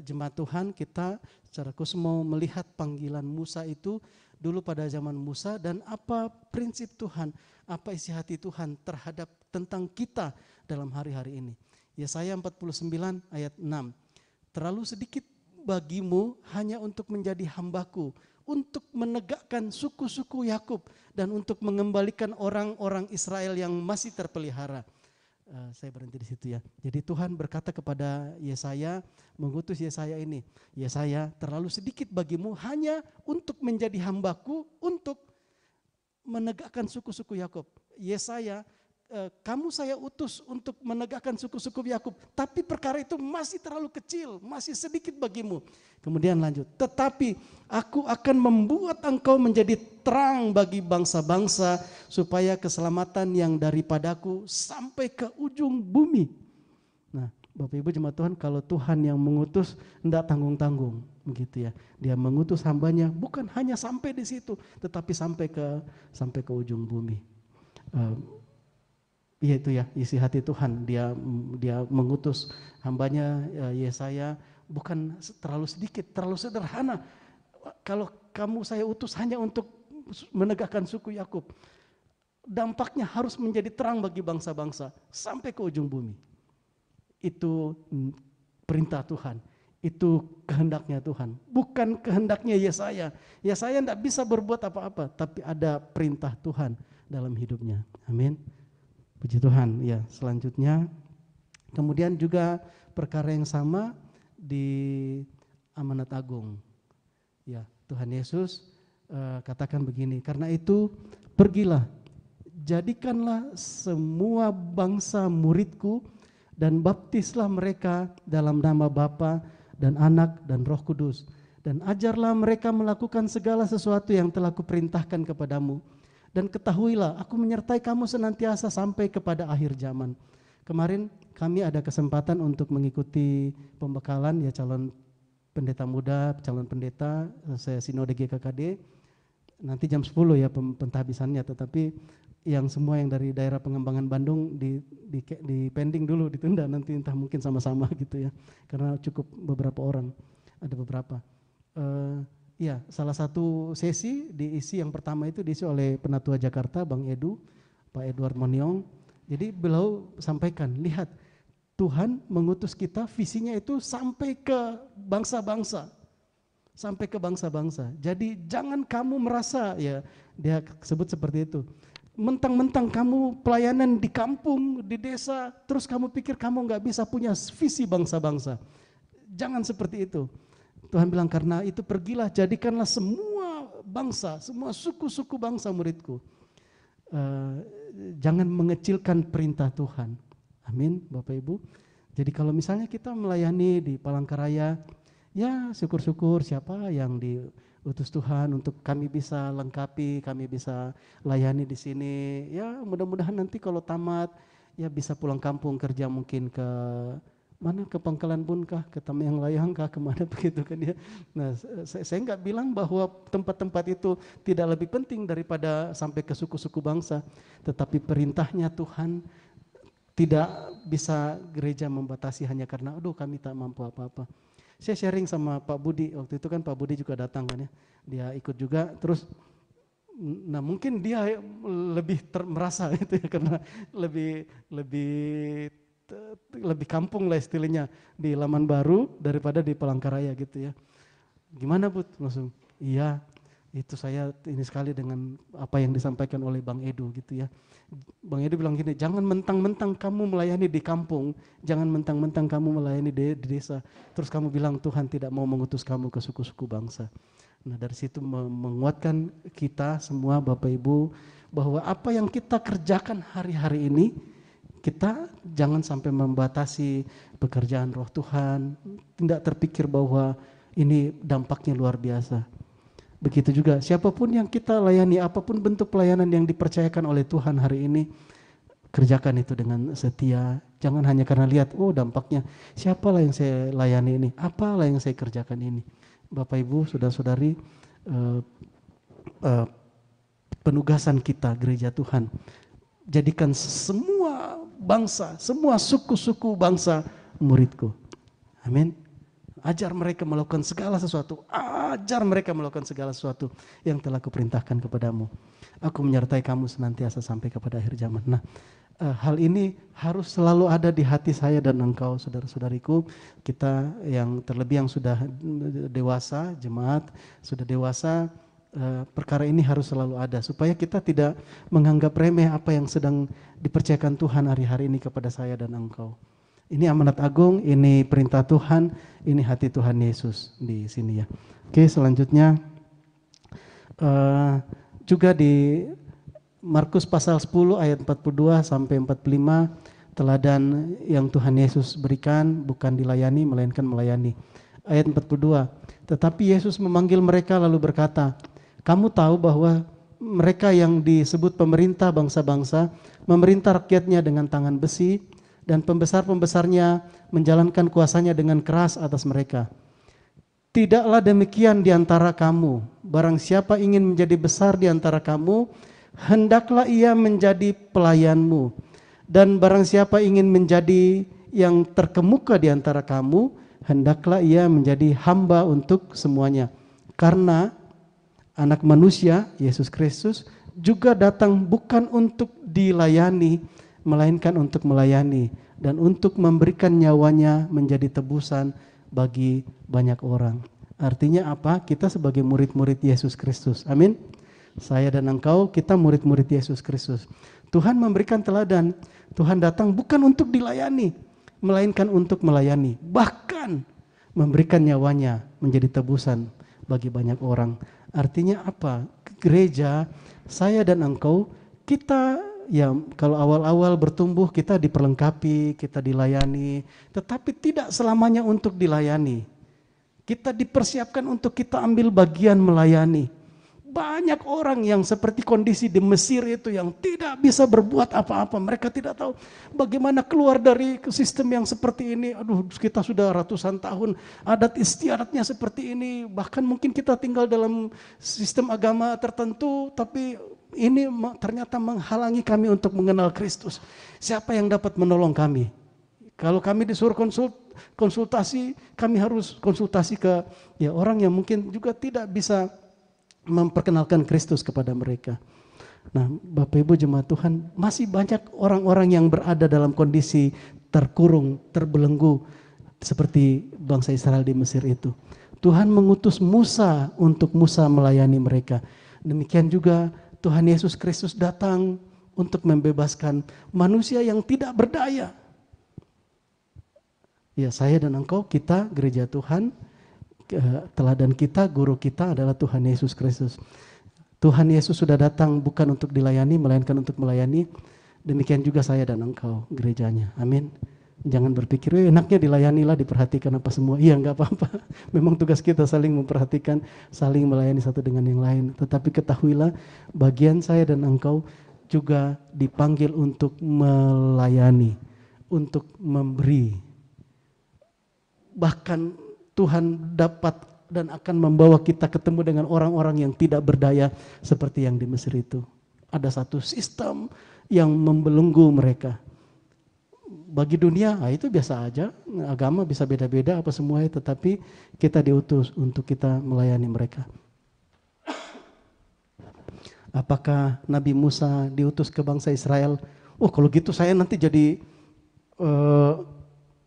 Jemaat Tuhan, kita secara khusus mau melihat panggilan Musa itu dulu pada zaman Musa, dan apa prinsip Tuhan, apa isi hati Tuhan terhadap tentang kita dalam hari-hari ini. Yesaya 49 ayat 6. Terlalu sedikit bagimu hanya untuk menjadi hambaku, untuk menegakkan suku-suku Yakub, dan untuk mengembalikan orang-orang Israel yang masih terpelihara. Saya berhenti di situ ya. Jadi Tuhan berkata kepada Yesaya, mengutus Yesaya ini, Yesaya, terlalu sedikit bagimu hanya untuk menjadi hambaku, untuk menegakkan suku-suku Yakub. Yesaya, kamu saya utus untuk menegakkan suku-suku Yakub, tapi perkara itu masih terlalu kecil, masih sedikit bagimu. Kemudian lanjut, tetapi aku akan membuat engkau menjadi terang bagi bangsa-bangsa, supaya keselamatan yang daripadaku sampai ke ujung bumi. Nah, Bapak Ibu jemaat Tuhan, kalau Tuhan yang mengutus enggak tanggung-tanggung, begitu ya. Dia mengutus hambanya bukan hanya sampai di situ, tetapi sampai ke ujung bumi. Iya itu ya, isi hati Tuhan. Dia mengutus hambanya Yesaya bukan terlalu sedikit, terlalu sederhana. Kalau kamu saya utus hanya untuk menegakkan suku Yakub, dampaknya harus menjadi terang bagi bangsa-bangsa sampai ke ujung bumi. Itu perintah Tuhan, itu kehendaknya Tuhan, bukan kehendaknya Yesaya. Yesaya tidak bisa berbuat apa-apa, tapi ada perintah Tuhan dalam hidupnya. Amin. Puji Tuhan. Ya, selanjutnya kemudian juga perkara yang sama di Amanat Agung. Ya, Tuhan Yesus katakan begini, karena itu pergilah, jadikanlah semua bangsa muridku dan baptislah mereka dalam nama Bapa dan Anak dan Roh Kudus, dan ajarlah mereka melakukan segala sesuatu yang telah kuperintahkan kepadamu. Dan ketahuilah, aku menyertai kamu senantiasa sampai kepada akhir zaman. Kemarin kami ada kesempatan untuk mengikuti pembekalan ya calon pendeta muda, calon pendeta, saya Sinode GKKD. Nanti jam 10 ya pentahbisannya, tetapi yang semua yang dari daerah pengembangan Bandung di pending dulu, ditunda, nanti entah mungkin sama-sama gitu ya. Karena cukup beberapa orang, ada beberapa. Ya, salah satu sesi diisi, yang pertama itu diisi oleh Penatua Jakarta, Bang Edu, Pak Edward Moniong. Jadi beliau sampaikan, lihat Tuhan mengutus kita, visinya itu sampai ke bangsa-bangsa. Sampai ke bangsa-bangsa. Jadi jangan kamu merasa, ya dia sebut seperti itu, mentang-mentang kamu pelayanan di kampung, di desa, terus kamu pikir kamu nggak bisa punya visi bangsa-bangsa. Jangan seperti itu. Tuhan bilang, karena itu pergilah, jadikanlah semua bangsa, semua suku-suku bangsa muridku. Jangan mengecilkan perintah Tuhan. Amin, Bapak Ibu. Jadi kalau misalnya kita melayani di Palangkaraya, ya syukur-syukur siapa yang diutus Tuhan untuk kami bisa lengkapi, kami bisa layani di sini. Ya mudah-mudahan nanti kalau tamat ya bisa pulang kampung kerja mungkin ke mana, ke Pangkalan Bun kah, ke Tamyang Layang kah, kemana begitu kan ya. Nah saya nggak bilang bahwa tempat-tempat itu tidak lebih penting daripada sampai ke suku-suku bangsa. Tetapi perintahnya Tuhan tidak bisa gereja membatasi hanya karena aduh kami tak mampu apa-apa. Saya sharing sama Pak Budi, waktu itu kan Pak Budi juga datang kan ya, dia ikut juga, terus nah mungkin dia lebih merasa itu ya, karena lebih kampung lah istilahnya di Laman Baru daripada di Palangkaraya gitu ya. Gimana Bud? Langsung, iya itu saya ini sekali dengan apa yang disampaikan oleh Bang Edo gitu ya. Bang Edo bilang gini, jangan mentang-mentang kamu melayani di kampung, jangan mentang-mentang kamu melayani di desa, terus kamu bilang Tuhan tidak mau mengutus kamu ke suku-suku bangsa. Nah dari situ menguatkan kita semua Bapak Ibu, bahwa apa yang kita kerjakan hari-hari ini, kita jangan sampai membatasi pekerjaan roh Tuhan, tidak terpikir bahwa ini dampaknya luar biasa. Begitu juga siapapun yang kita layani, apapun bentuk pelayanan yang dipercayakan oleh Tuhan hari ini, kerjakan itu dengan setia. Jangan hanya karena lihat, oh dampaknya, siapalah yang saya layani ini, apalah yang saya kerjakan ini. Bapak Ibu, saudara-saudari, penugasan kita gereja Tuhan, jadikan semua bangsa, semua suku-suku bangsa muridku. Amin. Ajar mereka melakukan segala sesuatu, ajar mereka melakukan segala sesuatu yang telah kuperintahkan kepadamu. Aku menyertai kamu senantiasa sampai kepada akhir zaman. Nah, hal ini harus selalu ada di hati saya dan engkau saudara-saudariku. Kita yang terlebih yang sudah dewasa, jemaat sudah dewasa, perkara ini harus selalu ada supaya kita tidak menganggap remeh apa yang sedang dipercayakan Tuhan hari-hari ini kepada saya dan engkau. Ini amanat agung, ini perintah Tuhan, ini hati Tuhan Yesus di sini ya. Oke, selanjutnya juga di Markus pasal 10 ayat 42 sampai 45, teladan yang Tuhan Yesus berikan bukan dilayani melainkan melayani. Ayat 42, tetapi Yesus memanggil mereka lalu berkata, kamu tahu bahwa mereka yang disebut pemerintah bangsa-bangsa memerintah rakyatnya dengan tangan besi, dan pembesar-pembesarnya menjalankan kuasanya dengan keras atas mereka. Tidaklah demikian di antara kamu. Barang siapa ingin menjadi besar di antara kamu, hendaklah ia menjadi pelayanmu. Dan barang siapa ingin menjadi yang terkemuka di antara kamu, hendaklah ia menjadi hamba untuk semuanya. Karena Anak Manusia, Yesus Kristus, juga datang bukan untuk dilayani, melainkan untuk melayani dan untuk memberikan nyawanya menjadi tebusan bagi banyak orang. Artinya apa? Kita sebagai murid-murid Yesus Kristus. Amin. Saya dan engkau, kita murid-murid Yesus Kristus. Tuhan memberikan teladan. Tuhan datang bukan untuk dilayani, melainkan untuk melayani. Bahkan memberikan nyawanya menjadi tebusan bagi banyak orang. Artinya apa? Gereja, saya dan engkau, kita ya kalau awal-awal bertumbuh kita diperlengkapi, kita dilayani, tetapi tidak selamanya untuk dilayani. Kita dipersiapkan untuk kita ambil bagian melayani. Banyak orang yang seperti kondisi di Mesir itu yang tidak bisa berbuat apa-apa. Mereka tidak tahu bagaimana keluar dari sistem yang seperti ini. Aduh, kita sudah ratusan tahun adat istiadatnya seperti ini. Bahkan mungkin kita tinggal dalam sistem agama tertentu, tapi ini ternyata menghalangi kami untuk mengenal Kristus. Siapa yang dapat menolong kami? Kalau kami disuruh konsultasi, kami harus konsultasi ke ya orang yang mungkin juga tidak bisa memperkenalkan Kristus kepada mereka. Nah, Bapak Ibu jemaat Tuhan, masih banyak orang-orang yang berada dalam kondisi terkurung, terbelenggu seperti bangsa Israel di Mesir itu. Tuhan mengutus Musa untuk Musa melayani mereka. Demikian juga Tuhan Yesus Kristus datang untuk membebaskan manusia yang tidak berdaya. Ya, saya dan engkau, kita gereja Tuhan, teladan kita, guru kita adalah Tuhan Yesus Kristus. Tuhan Yesus sudah datang bukan untuk dilayani, melainkan untuk melayani. Demikian juga saya dan engkau, gerejanya. Amin. Jangan berpikir, enaknya dilayani lah, diperhatikan apa semua. Iya, nggak apa-apa. Memang tugas kita saling memperhatikan, saling melayani satu dengan yang lain. Tetapi ketahuilah, bagian saya dan engkau juga dipanggil untuk melayani, untuk memberi. Bahkan Tuhan dapat dan akan membawa kita ketemu dengan orang-orang yang tidak berdaya seperti yang di Mesir itu. Ada satu sistem yang membelenggu mereka. Bagi dunia, itu biasa aja, agama bisa beda-beda apa semuanya, tetapi kita diutus untuk kita melayani mereka. Apakah Nabi Musa diutus ke bangsa Israel? Oh, kalau gitu saya nanti jadi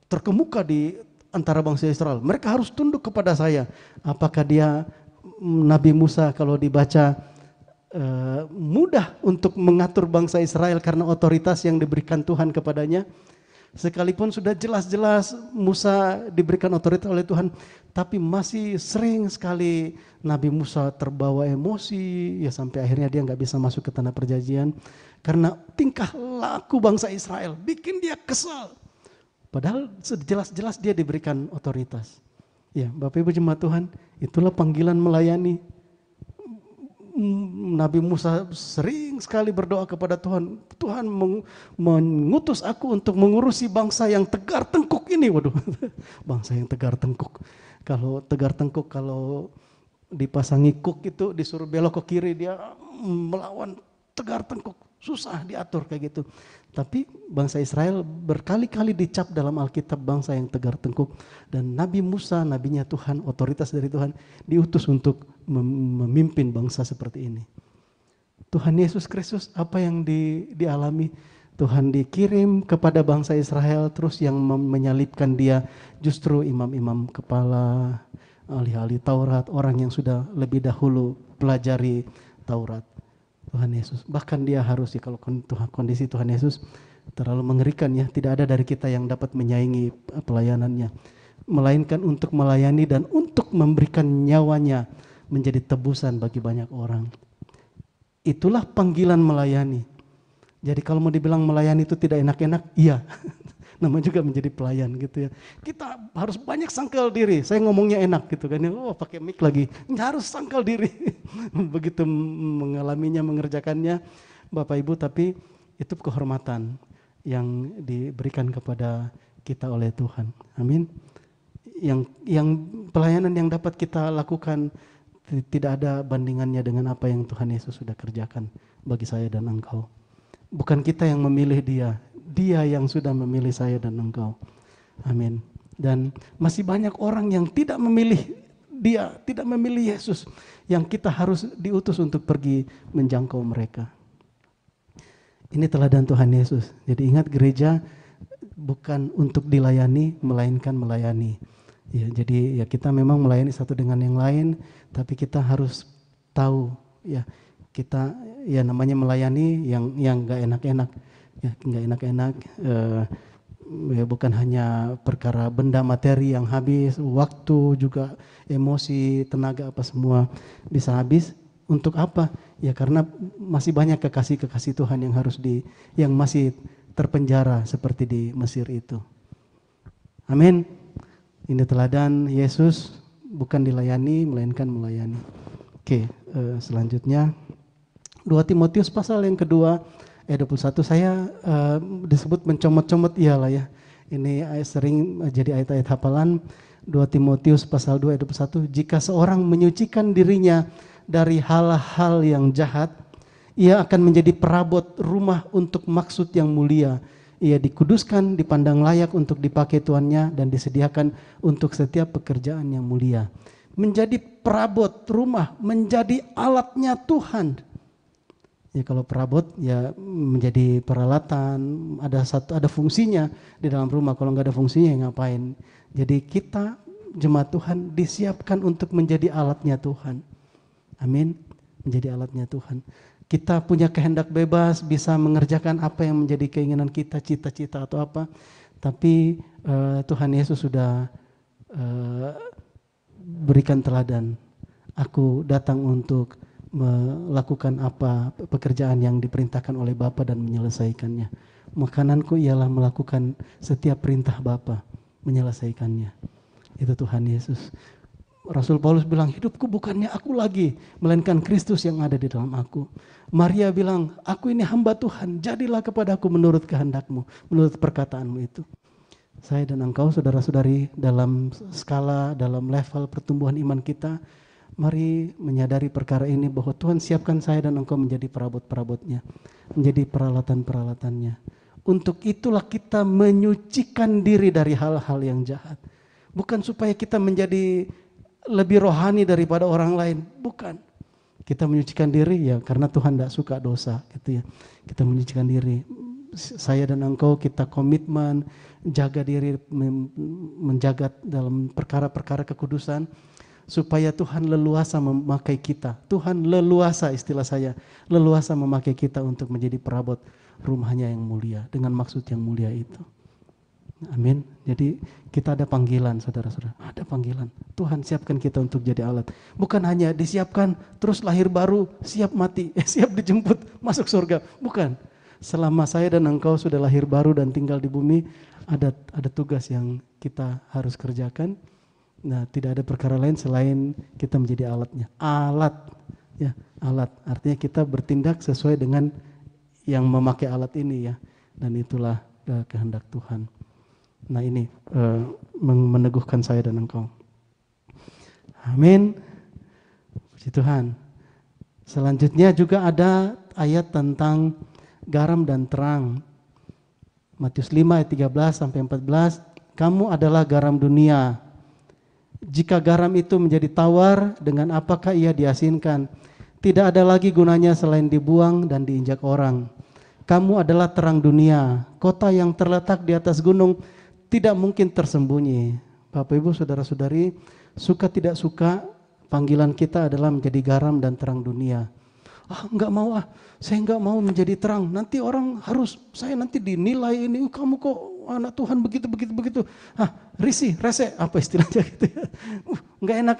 terkemuka di antara bangsa Israel. Mereka harus tunduk kepada saya. Apakah dia, Nabi Musa kalau dibaca, mudah untuk mengatur bangsa Israel karena otoritas yang diberikan Tuhan kepadanya? Sekalipun sudah jelas-jelas Musa diberikan otoritas oleh Tuhan, tapi masih sering sekali Nabi Musa terbawa emosi, ya sampai akhirnya dia nggak bisa masuk ke tanah perjanjian karena tingkah laku bangsa Israel bikin dia kesal. Padahal jelas-jelas dia diberikan otoritas. Ya, Bapak Ibu jemaat Tuhan, itulah panggilan melayani. Nabi Musa sering sekali berdoa kepada Tuhan. Tuhan mengutus aku untuk mengurusi bangsa yang tegar tengkuk ini. Waduh, bangsa yang tegar tengkuk. Kalau tegar tengkuk, kalau dipasangi kuk itu disuruh belok ke kiri, dia melawan tegar tengkuk. Susah diatur kayak gitu. Tapi bangsa Israel berkali-kali dicap dalam Alkitab bangsa yang tegar tengkuk. Dan Nabi Musa, nabinya Tuhan, otoritas dari Tuhan, diutus untuk memimpin bangsa seperti ini. Tuhan Yesus Kristus, apa yang dialami? Tuhan dikirim kepada bangsa Israel, terus yang menyalibkan dia justru imam-imam kepala, ahli-ahli Taurat, orang yang sudah lebih dahulu pelajari Taurat. Tuhan Yesus, bahkan dia harus, kalau kondisi Tuhan Yesus terlalu mengerikan ya, tidak ada dari kita yang dapat menyaingi pelayanannya, melainkan untuk melayani dan untuk memberikan nyawanya menjadi tebusan bagi banyak orang. Itulah panggilan melayani. Jadi kalau mau dibilang melayani itu tidak enak-enak, iya. Namanya juga menjadi pelayan gitu ya. Kita harus banyak sangkal diri. Saya ngomongnya enak gitu kan. Oh, pakai mic lagi. Harus sangkal diri. Begitu mengalaminya, mengerjakannya Bapak Ibu, tapi itu kehormatan yang diberikan kepada kita oleh Tuhan. Amin. Yang pelayanan yang dapat kita lakukan tidak ada bandingannya dengan apa yang Tuhan Yesus sudah kerjakan bagi saya dan engkau. Bukan kita yang memilih dia, dia yang sudah memilih saya dan engkau. Amin. Dan masih banyak orang yang tidak memilih dia, tidak memilih Yesus, yang kita harus diutus untuk pergi menjangkau mereka. Ini teladan Tuhan Yesus. Jadi ingat, gereja bukan untuk dilayani, melainkan melayani. Ya, jadi ya kita memang melayani satu dengan yang lain, tapi kita harus tahu ya, kita ya namanya melayani yang nggak enak-enak, ya nggak enak-enak. Ya bukan hanya perkara benda materi yang habis, waktu juga, emosi, tenaga apa semua bisa habis. Untuk apa? Ya karena masih banyak kekasih-kekasih Tuhan yang masih terpenjara seperti di Mesir itu. Amin. Ini teladan Yesus, bukan dilayani melainkan melayani. Oke, selanjutnya 2 Timotius pasal yang kedua ayat 21, saya disebut mencomot-comot, iyalah ya. Ini sering jadi ayat-ayat hafalan. 2 Timotius pasal 2 ayat 21, jika seorang menyucikan dirinya dari hal-hal yang jahat, ia akan menjadi perabot rumah untuk maksud yang mulia. Ia dikuduskan, dipandang layak untuk dipakai tuannya, dan disediakan untuk setiap pekerjaan yang mulia. Menjadi perabot rumah, menjadi alatnya Tuhan. Ya kalau perabot ya menjadi peralatan, ada fungsinya di dalam rumah. Kalau nggak ada fungsinya ya ngapain? Jadi kita jemaat Tuhan disiapkan untuk menjadi alatnya Tuhan. Amin. Menjadi alatnya Tuhan. Kita punya kehendak bebas, bisa mengerjakan apa yang menjadi keinginan kita, cita-cita atau apa. Tapi Tuhan Yesus sudah berikan teladan. Aku datang untuk melakukan apa pekerjaan yang diperintahkan oleh Bapa dan menyelesaikannya. Makananku ialah melakukan setiap perintah Bapa, menyelesaikannya. Itu Tuhan Yesus. Rasul Paulus bilang, hidupku bukannya aku lagi, melainkan Kristus yang ada di dalam aku. Maria bilang, aku ini hamba Tuhan, jadilah kepadaku menurut kehendakmu, menurut perkataanmu itu. Saya dan engkau saudara-saudari dalam skala, dalam level pertumbuhan iman kita, mari menyadari perkara ini bahwa Tuhan siapkan saya dan engkau menjadi perabot-perabotnya, menjadi peralatan-peralatannya. Untuk itulah kita menyucikan diri dari hal-hal yang jahat. Bukan supaya kita menjadi lebih rohani daripada orang lain, bukan. Kita menyucikan diri ya karena Tuhan tidak suka dosa, gitu ya. Kita menyucikan diri. Saya dan engkau kita komitmen jaga diri, menjaga dalam perkara-perkara kekudusan supaya Tuhan leluasa memakai kita. Tuhan leluasa, istilah saya, leluasa memakai kita untuk menjadi perabot rumahnya yang mulia dengan maksud yang mulia itu. Amin. Jadi kita ada panggilan, saudara-saudara. Ada panggilan. Tuhan siapkan kita untuk jadi alat. Bukan hanya disiapkan terus lahir baru, siap mati, siap dijemput masuk surga. Bukan. Selama saya dan engkau sudah lahir baru dan tinggal di bumi, ada tugas yang kita harus kerjakan. Nah, tidak ada perkara lain selain kita menjadi alatnya. Alat, ya, alat. Artinya kita bertindak sesuai dengan yang memakai alat ini, ya. Dan itulah kehendak Tuhan. Nah, ini meneguhkan saya dan engkau. Amin. Puji Tuhan. Selanjutnya juga ada ayat tentang garam dan terang. Matius 5 ayat 13 sampai 14. Kamu adalah garam dunia. Jika garam itu menjadi tawar, dengan apakah ia diasinkan? Tidak ada lagi gunanya selain dibuang dan diinjak orang. Kamu adalah terang dunia. Kota yang terletak di atas gunung tidak mungkin tersembunyi. Bapak Ibu saudara-saudari, suka tidak suka panggilan kita adalah menjadi garam dan terang dunia. Enggak mau saya enggak mau menjadi terang. Nanti orang saya nanti dinilai ini, kamu kok anak Tuhan begitu. Risih, rese, apa istilahnya gitu ya. Enggak enak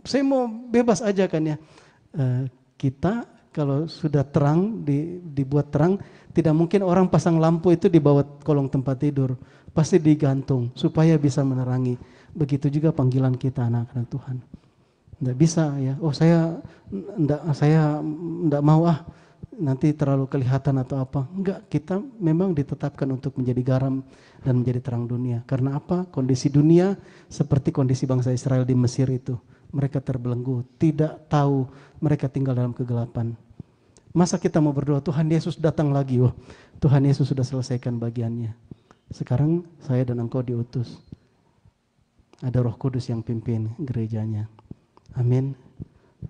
saya mau bebas aja kan ya. Kita kalau sudah terang, dibuat terang, tidak mungkin orang pasang lampu itu di bawah kolong tempat tidur. Pasti digantung supaya bisa menerangi. Begitu juga panggilan kita anak-anak Tuhan. Tidak bisa ya, saya enggak mau nanti terlalu kelihatan atau apa. Enggak, kita memang ditetapkan untuk menjadi garam dan menjadi terang dunia. Karena apa? Kondisi dunia seperti kondisi bangsa Israel di Mesir itu. Mereka terbelenggu, tidak tahu mereka tinggal dalam kegelapan. Masa kita mau berdoa, Tuhan Yesus datang lagi. Tuhan Yesus sudah selesaikan bagiannya. Sekarang saya dan engkau diutus. Ada Roh Kudus yang pimpin gerejanya. Amin.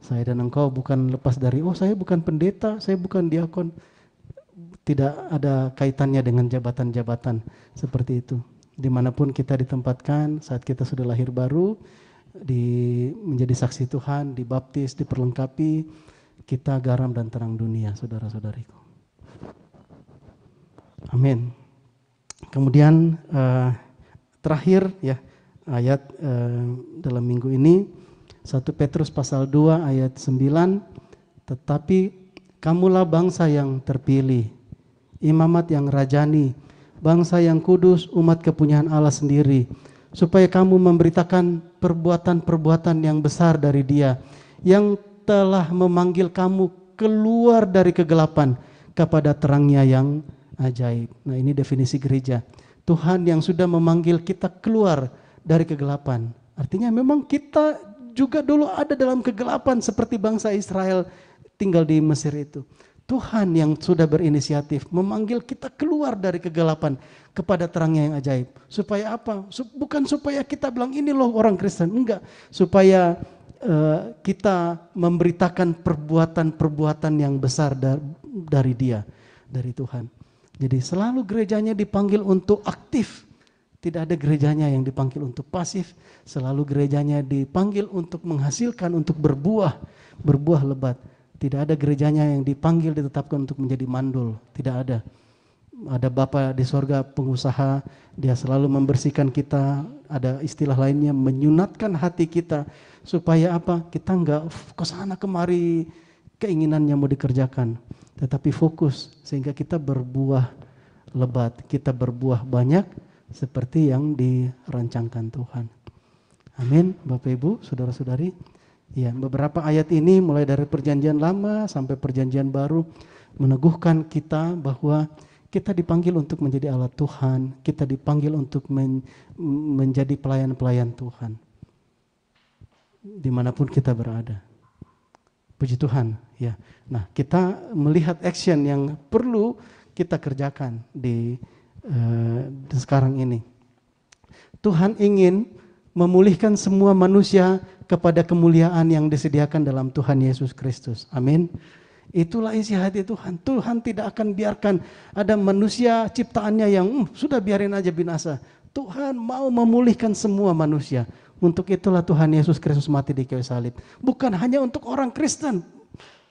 Saya dan engkau bukan lepas dari, saya bukan pendeta, saya bukan diakon. Tidak ada kaitannya dengan jabatan-jabatan seperti itu. Dimanapun kita ditempatkan, saat kita sudah lahir baru, menjadi saksi Tuhan, dibaptis, diperlengkapi, kita garam dan terang dunia, saudara-saudariku. Amin. Kemudian terakhir ya ayat dalam minggu ini 1 Petrus pasal 2 ayat 9, tetapi kamulah bangsa yang terpilih, imamat yang rajani, bangsa yang kudus, umat kepunyaan Allah sendiri, supaya kamu memberitakan perbuatan-perbuatan yang besar dari Dia yang telah memanggil kamu keluar dari kegelapan kepada terangnya yang ajaib. Nah, ini definisi gereja. Tuhan yang sudah memanggil kita keluar dari kegelapan. Artinya memang kita juga dulu ada dalam kegelapan seperti bangsa Israel tinggal di Mesir itu. Tuhan yang sudah berinisiatif memanggil kita keluar dari kegelapan kepada terangnya yang ajaib. Supaya apa? Bukan supaya kita bilang ini loh orang Kristen. Enggak. Supaya kita memberitakan perbuatan-perbuatan yang besar dari Dia, dari Tuhan. Jadi selalu gerejanya dipanggil untuk aktif. Tidak ada gerejanya yang dipanggil untuk pasif. Selalu gerejanya dipanggil untuk menghasilkan, untuk berbuah lebat. Tidak ada gerejanya yang dipanggil, ditetapkan untuk menjadi mandul. Tidak ada. Ada Bapa di sorga pengusaha, Dia selalu membersihkan kita. Ada istilah lainnya, menyunatkan hati kita. Supaya apa? Kita enggak kesana kemari keinginannya mau dikerjakan. Tetapi fokus sehingga kita berbuah lebat, kita berbuah banyak seperti yang dirancangkan Tuhan. Amin, Bapak Ibu, saudara-saudari. Ya, beberapa ayat ini mulai dari perjanjian lama sampai perjanjian baru meneguhkan kita bahwa kita dipanggil untuk menjadi alat Tuhan, kita dipanggil untuk menjadi pelayan-pelayan Tuhan dimanapun kita berada. Puji Tuhan, ya. Nah, kita melihat action yang perlu kita kerjakan di sekarang ini. Tuhan ingin memulihkan semua manusia kepada kemuliaan yang disediakan dalam Tuhan Yesus Kristus. Amin. Itulah isi hati Tuhan. Tuhan tidak akan biarkan ada manusia ciptaannya yang sudah biarin aja binasa. Tuhan mau memulihkan semua manusia. Untuk itulah Tuhan Yesus Kristus mati di kayu salib. Bukan hanya untuk orang Kristen,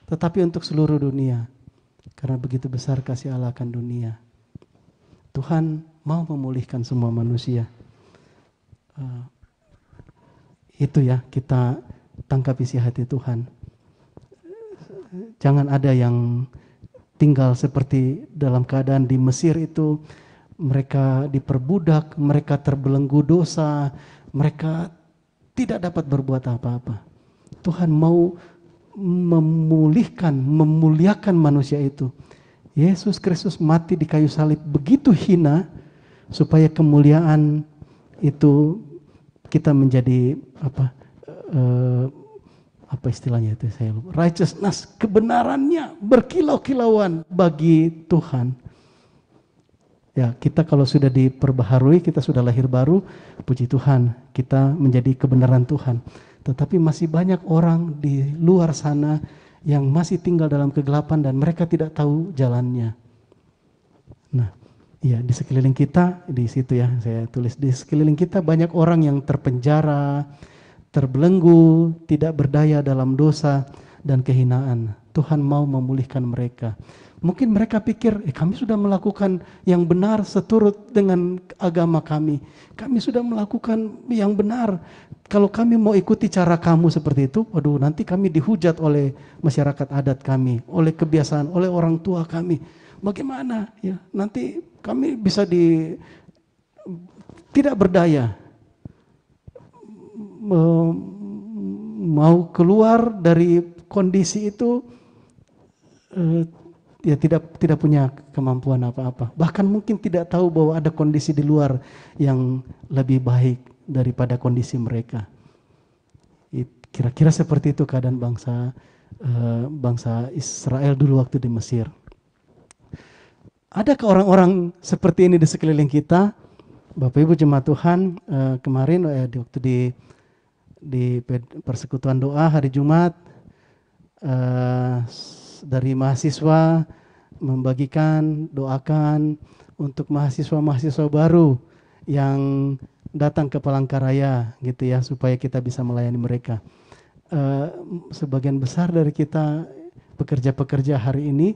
tetapi untuk seluruh dunia. Karena begitu besar kasih Allah akan dunia. Tuhan mau memulihkan semua manusia. Itu ya, kita tangkap isi hati Tuhan. Jangan ada yang tinggal seperti dalam keadaan di Mesir itu. Mereka diperbudak, mereka terbelenggu dosa, mereka tidak dapat berbuat apa-apa. Tuhan mau memulihkan, memuliakan manusia itu. Yesus Kristus mati di kayu salib begitu hina supaya kemuliaan itu kita menjadi apa istilahnya itu saya lupa. Righteousness, kebenarannya berkilau-kilauan bagi Tuhan. Ya, kita kalau sudah diperbaharui, kita sudah lahir baru, puji Tuhan, kita menjadi kebenaran Tuhan. Tetapi masih banyak orang di luar sana yang masih tinggal dalam kegelapan dan mereka tidak tahu jalannya. Nah, iya, di sekeliling kita, di situ ya, saya tulis, di sekeliling kita banyak orang yang terpenjara, terbelenggu, tidak berdaya dalam dosa dan kehinaan. Tuhan mau memulihkan mereka. Mungkin mereka pikir, kami sudah melakukan yang benar seturut dengan agama kami. Kami sudah melakukan yang benar. Kalau kami mau ikuti cara kamu seperti itu, waduh, nanti kami dihujat oleh masyarakat adat kami, oleh kebiasaan, oleh orang tua kami. Bagaimana? Ya, nanti kami bisa tidak berdaya. Mau keluar dari kondisi itu ya tidak punya kemampuan apa-apa. Bahkan mungkin tidak tahu bahwa ada kondisi di luar yang lebih baik daripada kondisi mereka. Kira-kira seperti itu keadaan bangsa Israel dulu waktu di Mesir. Adakah orang-orang seperti ini di sekeliling kita? Bapak Ibu jemaat Tuhan, kemarin waktu di persekutuan doa hari Jumat, dari mahasiswa membagikan, doakan untuk mahasiswa-mahasiswa baru yang datang ke Palangkaraya gitu ya, supaya kita bisa melayani mereka. Sebagian besar dari kita pekerja-pekerja hari ini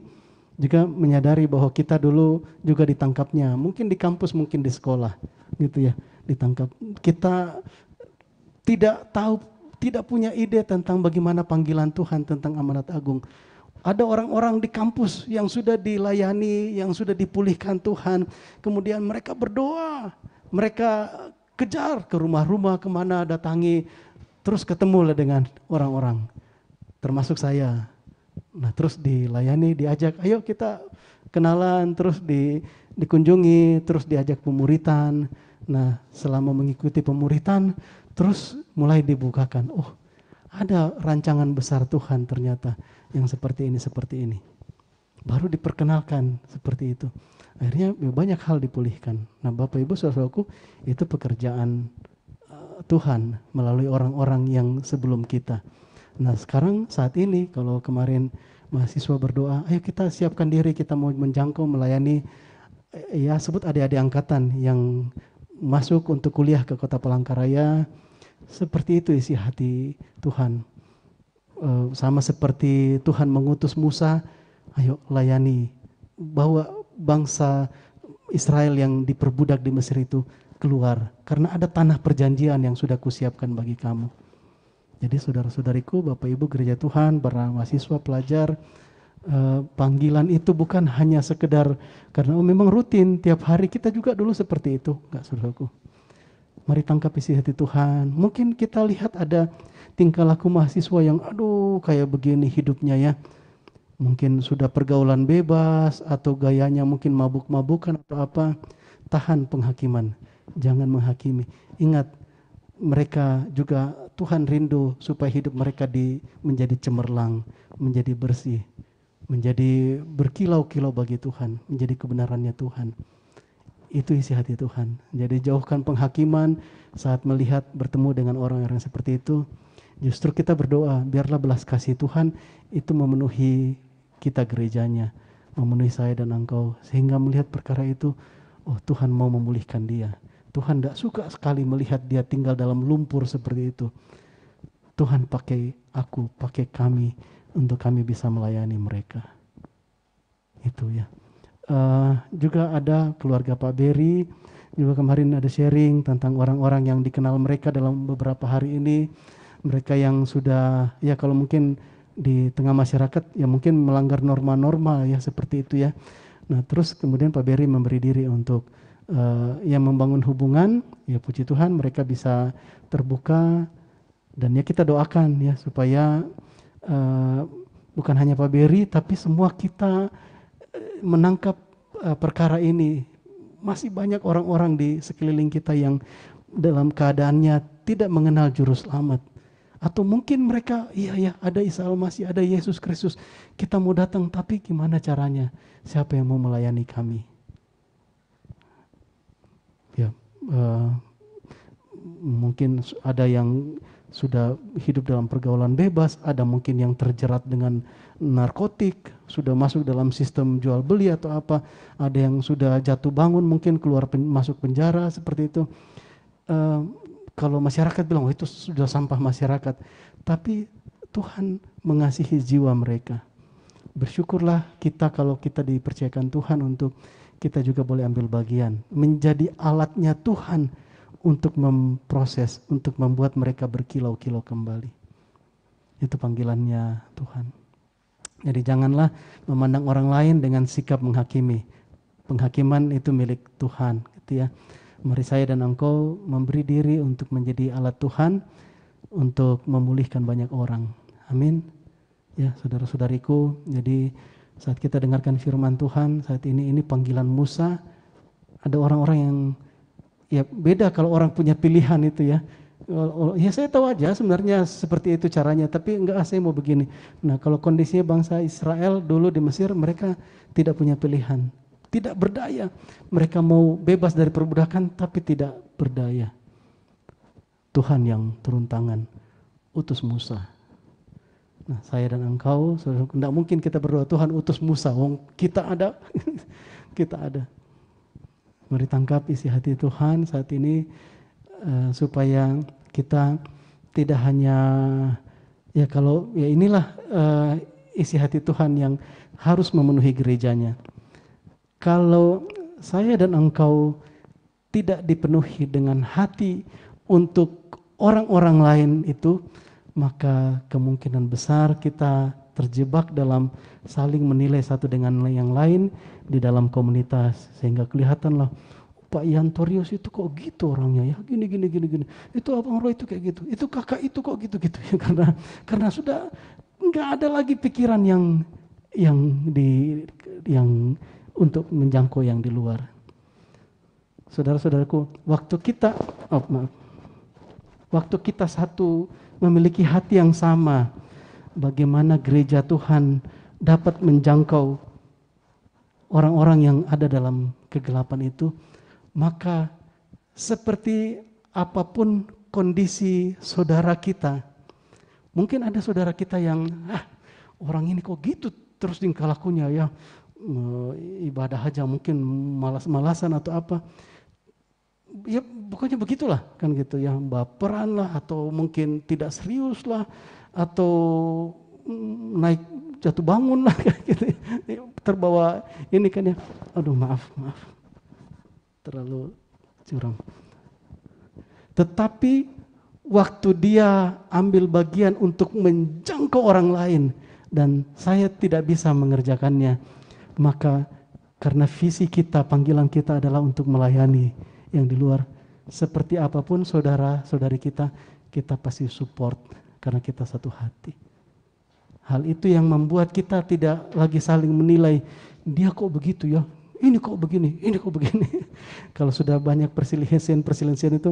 juga menyadari bahwa kita dulu juga ditangkapnya, mungkin di kampus, mungkin di sekolah gitu ya, ditangkap. Kita tidak tahu, tidak punya ide tentang bagaimana panggilan Tuhan, tentang amanat agung. Ada orang-orang di kampus yang sudah dilayani, yang sudah dipulihkan Tuhan. Kemudian mereka berdoa, mereka kejar ke rumah-rumah, kemana datangi, terus ketemu dengan orang-orang, termasuk saya. Nah, terus dilayani, diajak, ayo kita kenalan, terus dikunjungi, terus diajak pemuritan. Nah, selama mengikuti pemuritan, terus mulai dibukakan, oh ada rancangan besar Tuhan ternyata yang seperti ini. Baru diperkenalkan seperti itu. Akhirnya banyak hal dipulihkan. Nah, Bapak Ibu saudaraku, itu pekerjaan Tuhan melalui orang-orang yang sebelum kita. Nah, sekarang saat ini kalau kemarin mahasiswa berdoa, ayo kita siapkan diri, kita mau menjangkau, melayani, ya sebut adik-adik angkatan yang masuk untuk kuliah ke Kota Palangkaraya. Seperti itu isi hati Tuhan. Sama seperti Tuhan mengutus Musa, ayo layani, bawa bangsa Israel yang diperbudak di Mesir itu keluar. Karena ada tanah perjanjian yang sudah kusiapkan bagi kamu. Jadi saudara-saudariku, Bapak Ibu gereja Tuhan, para mahasiswa, pelajar, Panggilan itu bukan hanya sekedar karena memang rutin tiap hari, kita juga dulu seperti itu, enggak saudaraku. Mari tangkap isi hati Tuhan. Mungkin kita lihat ada tingkah laku mahasiswa yang aduh kayak begini hidupnya ya. Mungkin sudah pergaulan bebas atau gayanya mungkin mabuk-mabukan atau apa. Tahan penghakiman, jangan menghakimi. Ingat, mereka juga Tuhan rindu supaya hidup mereka menjadi cemerlang, menjadi bersih, menjadi berkilau-kilau bagi Tuhan, menjadi kebenarannya Tuhan. Itu isi hati Tuhan. Jadi jauhkan penghakiman saat melihat bertemu dengan orang-orang seperti itu. Justru kita berdoa, biarlah belas kasih Tuhan itu memenuhi kita gerejanya, memenuhi saya dan engkau. Sehingga melihat perkara itu, oh Tuhan mau memulihkan dia. Tuhan tidak suka sekali melihat dia tinggal dalam lumpur seperti itu. Tuhan pakai aku, pakai kami, untuk kami bisa melayani mereka. Itu ya. Juga ada keluarga Pak Beri, juga kemarin ada sharing tentang orang-orang yang dikenal mereka dalam beberapa hari ini. Mereka yang sudah, ya kalau mungkin di tengah masyarakat, ya mungkin melanggar norma-norma ya seperti itu ya. Nah terus kemudian Pak Beri memberi diri untuk ya membangun hubungan, ya puji Tuhan mereka bisa terbuka. Dan ya kita doakan ya supaya bukan hanya Pak Beri tapi semua kita menangkap perkara ini. Masih banyak orang-orang di sekeliling kita yang dalam keadaannya tidak mengenal juru selamat. Atau mungkin mereka, iya ya ada Isa Al-Masih, ada Yesus Kristus. Kita mau datang tapi gimana caranya? Siapa yang mau melayani kami? Ya, mungkin ada yang sudah hidup dalam pergaulan bebas, ada mungkin yang terjerat dengan narkotik, sudah masuk dalam sistem jual beli atau apa, ada yang sudah jatuh bangun mungkin keluar masuk penjara seperti itu. Kalau masyarakat bilang, oh itu sudah sampah masyarakat, tapi Tuhan mengasihi jiwa mereka. Bersyukurlah kita kalau kita dipercayakan Tuhan untuk kita juga boleh ambil bagian, menjadi alatnya Tuhan untuk memproses, untuk membuat mereka berkilau-kilau kembali. Itu panggilannya Tuhan. Jadi janganlah memandang orang lain dengan sikap menghakimi. Penghakiman itu milik Tuhan, gitu ya. Mari saya dan engkau memberi diri untuk menjadi alat Tuhan untuk memulihkan banyak orang. Amin. Ya, saudara-saudariku, jadi saat kita dengarkan firman Tuhan saat ini panggilan Musa. Ada orang-orang yang ya beda kalau orang punya pilihan itu ya. Ya saya tahu aja sebenarnya seperti itu caranya, tapi enggak, saya mau begini. Nah kalau kondisinya bangsa Israel dulu di Mesir, mereka tidak punya pilihan, tidak berdaya. Mereka mau bebas dari perbudakan tapi tidak berdaya. Tuhan yang turun tangan, utus Musa. Nah saya dan engkau, tidak mungkin kita berdoa Tuhan utus Musa, kita ada, kita ada. Mari tangkap isi hati Tuhan saat ini supaya kita tidak hanya ya kalau ya inilah isi hati Tuhan yang harus memenuhi gerejanya. Kalau saya dan engkau tidak dipenuhi dengan hati untuk orang-orang lain itu, maka kemungkinan besar kita terjebak dalam saling menilai satu dengan yang lain di dalam komunitas, sehingga kelihatanlah Pak Yantorius itu kok gitu orangnya ya, gini. Itu Abang Roy itu kayak gitu, itu kakak itu kok gitu ya, karena sudah nggak ada lagi pikiran yang untuk menjangkau yang di luar. Saudara-saudaraku, waktu kita satu memiliki hati yang sama, bagaimana gereja Tuhan dapat menjangkau orang-orang yang ada dalam kegelapan itu, maka seperti apapun kondisi saudara kita, mungkin ada saudara kita yang orang ini kok gitu terus tingkah lakunya ya, ibadah aja mungkin malas-malasan atau apa. Ya pokoknya begitulah kan gitu ya, baperan lah atau mungkin tidak serius lah atau naik jatuh bangun lah kayak gitu, terbawa ini kan ya, aduh maaf terlalu curang. Tetapi waktu dia ambil bagian untuk menjangkau orang lain dan saya tidak bisa mengerjakannya, maka karena visi kita, panggilan kita adalah untuk melayani yang di luar. Seperti apapun saudara-saudari kita pasti support karena kita satu hati. Hal itu yang membuat kita tidak lagi saling menilai, dia kok begitu ya, ini kok begini, ini kok begini. Kalau sudah banyak perselisihan itu,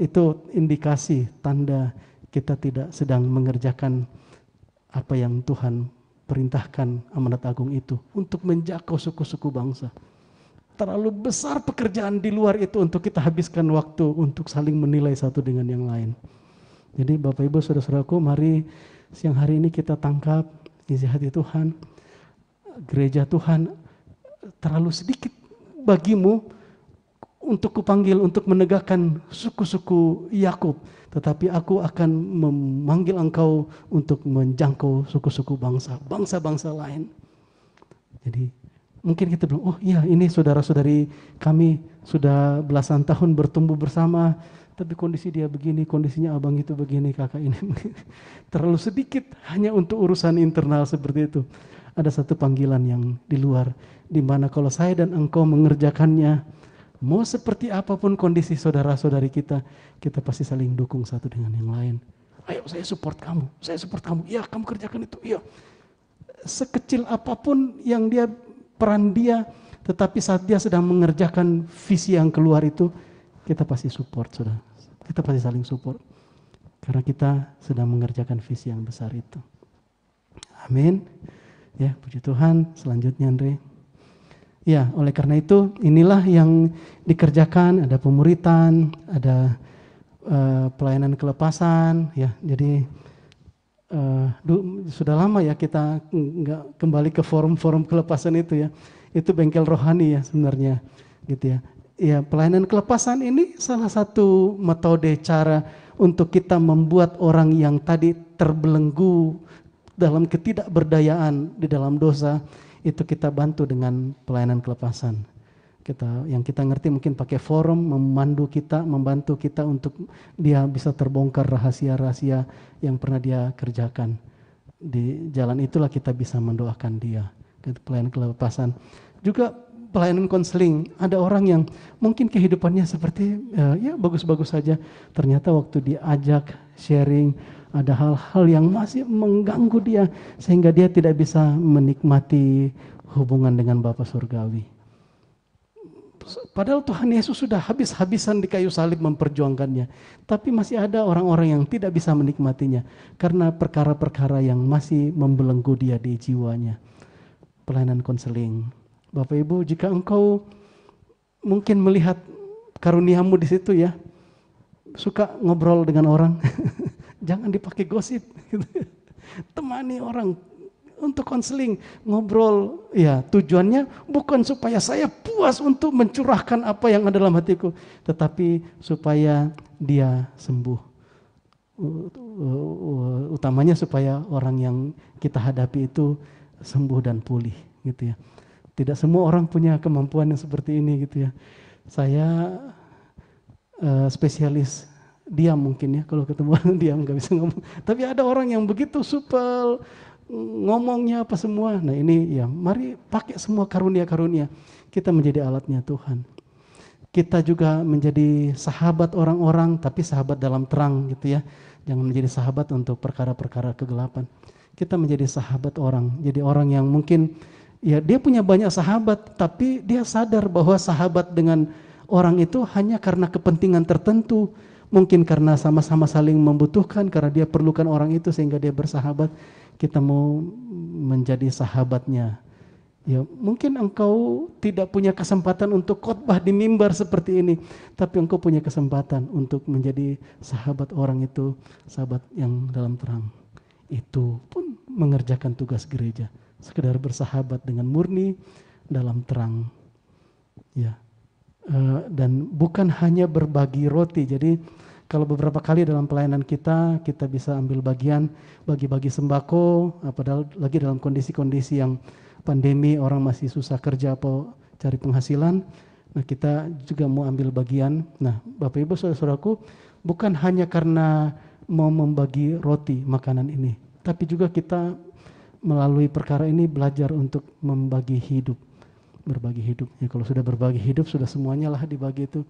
itu indikasi, tanda kita tidak sedang mengerjakan apa yang Tuhan perintahkan amanat agung itu untuk menjangkau suku-suku bangsa. Terlalu besar pekerjaan di luar itu untuk kita habiskan waktu untuk saling menilai satu dengan yang lain. Jadi Bapak Ibu saudara-saudaraku, mari siang hari ini kita tangkap isi hati Tuhan. Gereja Tuhan terlalu sedikit bagimu untuk kupanggil untuk menegakkan suku-suku Yakub, tetapi aku akan memanggil engkau untuk menjangkau suku-suku bangsa-bangsa lain. Jadi mungkin kita bilang, oh iya ini saudara-saudari kami sudah belasan tahun bertumbuh bersama, tapi kondisi dia begini, kondisinya abang itu begini, kakak ini begini. Terlalu sedikit hanya untuk urusan internal seperti itu. Ada satu panggilan yang di luar, di mana kalau saya dan engkau mengerjakannya, mau seperti apapun kondisi saudara-saudari kita pasti saling dukung satu dengan yang lain. Ayo saya support kamu, iya kamu kerjakan itu, iya. Sekecil apapun yang peran dia, tetapi saat dia sedang mengerjakan visi yang keluar itu, kita pasti support, saudara. Kita pasti saling support. Karena kita sedang mengerjakan visi yang besar itu. Amin. Ya, puji Tuhan. Selanjutnya Andre. Ya, oleh karena itu inilah yang dikerjakan, ada pemuritan, ada pelayanan kelepasan, ya. Jadi sudah lama ya kita nggak kembali ke forum-forum kelepasan itu ya. Itu bengkel rohani ya sebenarnya, gitu ya. Ya, pelayanan kelepasan ini salah satu metode cara untuk kita membuat orang yang tadi terbelenggu dalam ketidakberdayaan di dalam dosa, itu kita bantu dengan pelayanan kelepasan. Yang kita ngerti mungkin pakai forum, membantu kita untuk dia bisa terbongkar rahasia-rahasia yang pernah dia kerjakan. Di jalan itulah kita bisa mendoakan dia. Pelayanan kelepasan. Juga pelayanan konseling, ada orang yang mungkin kehidupannya seperti ya bagus-bagus saja, ternyata waktu diajak sharing ada hal-hal yang masih mengganggu dia sehingga dia tidak bisa menikmati hubungan dengan Bapa Surgawi. Padahal Tuhan Yesus sudah habis-habisan di kayu salib memperjuangkannya, tapi masih ada orang-orang yang tidak bisa menikmatinya karena perkara-perkara yang masih membelenggu dia di jiwanya. Pelayanan konseling. Bapak Ibu, jika engkau mungkin melihat karuniamu di situ ya, suka ngobrol dengan orang, jangan dipakai gosip. Temani orang untuk konseling, ngobrol. Ya, tujuannya bukan supaya saya puas untuk mencurahkan apa yang ada dalam hatiku, tetapi supaya dia sembuh. Utamanya supaya orang yang kita hadapi itu sembuh dan pulih, gitu ya. Tidak semua orang punya kemampuan yang seperti ini gitu ya. Saya spesialis diam mungkin ya, kalau ketemu orang diam nggak bisa ngomong. Tapi ada orang yang begitu supel, ngomongnya apa semua. Nah ini ya, mari pakai semua karunia-karunia. Kita menjadi alatnya Tuhan. Kita juga menjadi sahabat orang-orang, tapi sahabat dalam terang gitu ya. Jangan menjadi sahabat untuk perkara-perkara kegelapan. Kita menjadi sahabat orang. Jadi orang yang mungkin ya dia punya banyak sahabat, tapi dia sadar bahwa sahabat dengan orang itu hanya karena kepentingan tertentu. Mungkin karena sama-sama saling membutuhkan, karena dia perlukan orang itu sehingga dia bersahabat. Kita mau menjadi sahabatnya. Ya, mungkin engkau tidak punya kesempatan untuk khotbah di mimbar seperti ini, tapi engkau punya kesempatan untuk menjadi sahabat orang itu, sahabat yang dalam terang. Itu pun mengerjakan tugas gereja. Sekedar bersahabat dengan murni dalam terang, ya, dan bukan hanya berbagi roti. Jadi kalau beberapa kali dalam pelayanan kita bisa ambil bagian bagi-bagi sembako, padahal lagi dalam kondisi-kondisi yang pandemi, orang masih susah kerja atau cari penghasilan. Nah kita juga mau ambil bagian. Nah Bapak Ibu saudara-saudaraku, bukan hanya karena mau membagi roti makanan ini, tapi juga kita melalui perkara ini belajar untuk membagi hidup, berbagi hidup. Ya, kalau sudah berbagi hidup, sudah semuanya lah dibagi itu,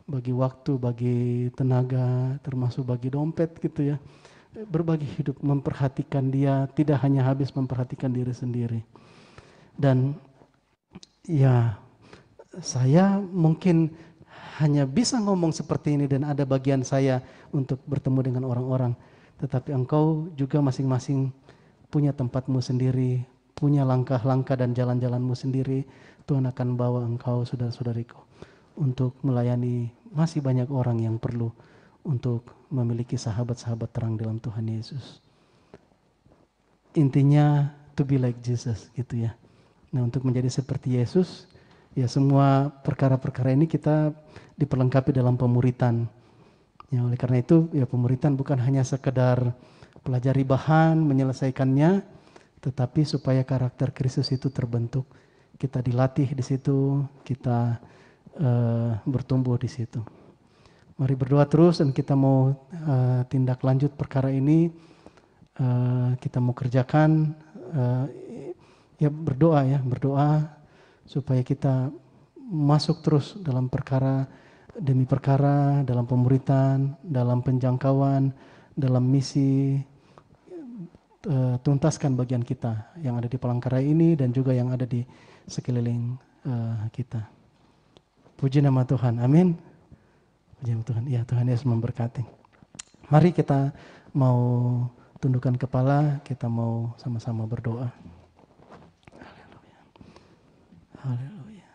bagi waktu, bagi tenaga, termasuk bagi dompet gitu ya. Berbagi hidup, memperhatikan dia, tidak hanya habis memperhatikan diri sendiri. Dan ya, saya mungkin hanya bisa ngomong seperti ini dan ada bagian saya untuk bertemu dengan orang-orang. Tetapi engkau juga masing-masing punya tempatmu sendiri, punya langkah-langkah dan jalan-jalanmu sendiri. Tuhan akan bawa engkau, saudara-saudariku, untuk melayani masih banyak orang yang perlu untuk memiliki sahabat-sahabat terang dalam Tuhan Yesus. Intinya to be like Jesus gitu ya. Nah, untuk menjadi seperti Yesus, ya semua perkara-perkara ini kita diperlengkapi dalam pemuritan. Ya, oleh karena itu ya pemuritan bukan hanya sekedar pelajari bahan, menyelesaikannya, tetapi supaya karakter Kristus itu terbentuk. Kita dilatih di situ, kita bertumbuh di situ. Mari berdoa terus dan kita mau tindak lanjut perkara ini. Kita mau kerjakan, ya berdoa supaya kita masuk terus dalam perkara demi perkara, dalam pemuritan, dalam penjangkauan, dalam misi. Tuntaskan bagian kita yang ada di Palangkaraya ini dan juga yang ada di sekeliling kita. Puji nama Tuhan, amin. Puji nama Tuhan, ya Tuhan Yesus memberkati. Mari kita mau tundukkan kepala, kita mau sama-sama berdoa. Haleluya. Haleluya.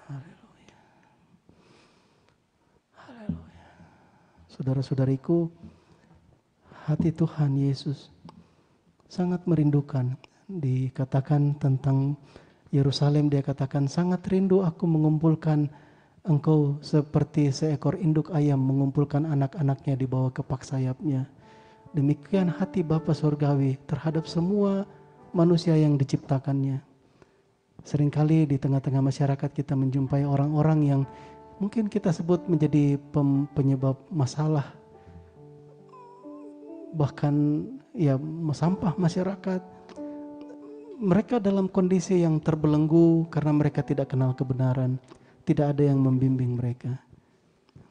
Haleluya. Haleluya. Saudara-saudariku, hati Tuhan Yesus sangat merindukan. Dikatakan tentang Yerusalem, dia katakan, sangat rindu aku mengumpulkan engkau seperti seekor induk ayam mengumpulkan anak-anaknya di bawah kepak sayapnya. Demikian hati Bapa Surgawi terhadap semua manusia yang diciptakannya. Seringkali di tengah-tengah masyarakat kita menjumpai orang-orang yang mungkin kita sebut menjadi penyebab masalah, bahkan ya sampah masyarakat. Mereka dalam kondisi yang terbelenggu karena mereka tidak kenal kebenaran, tidak ada yang membimbing mereka.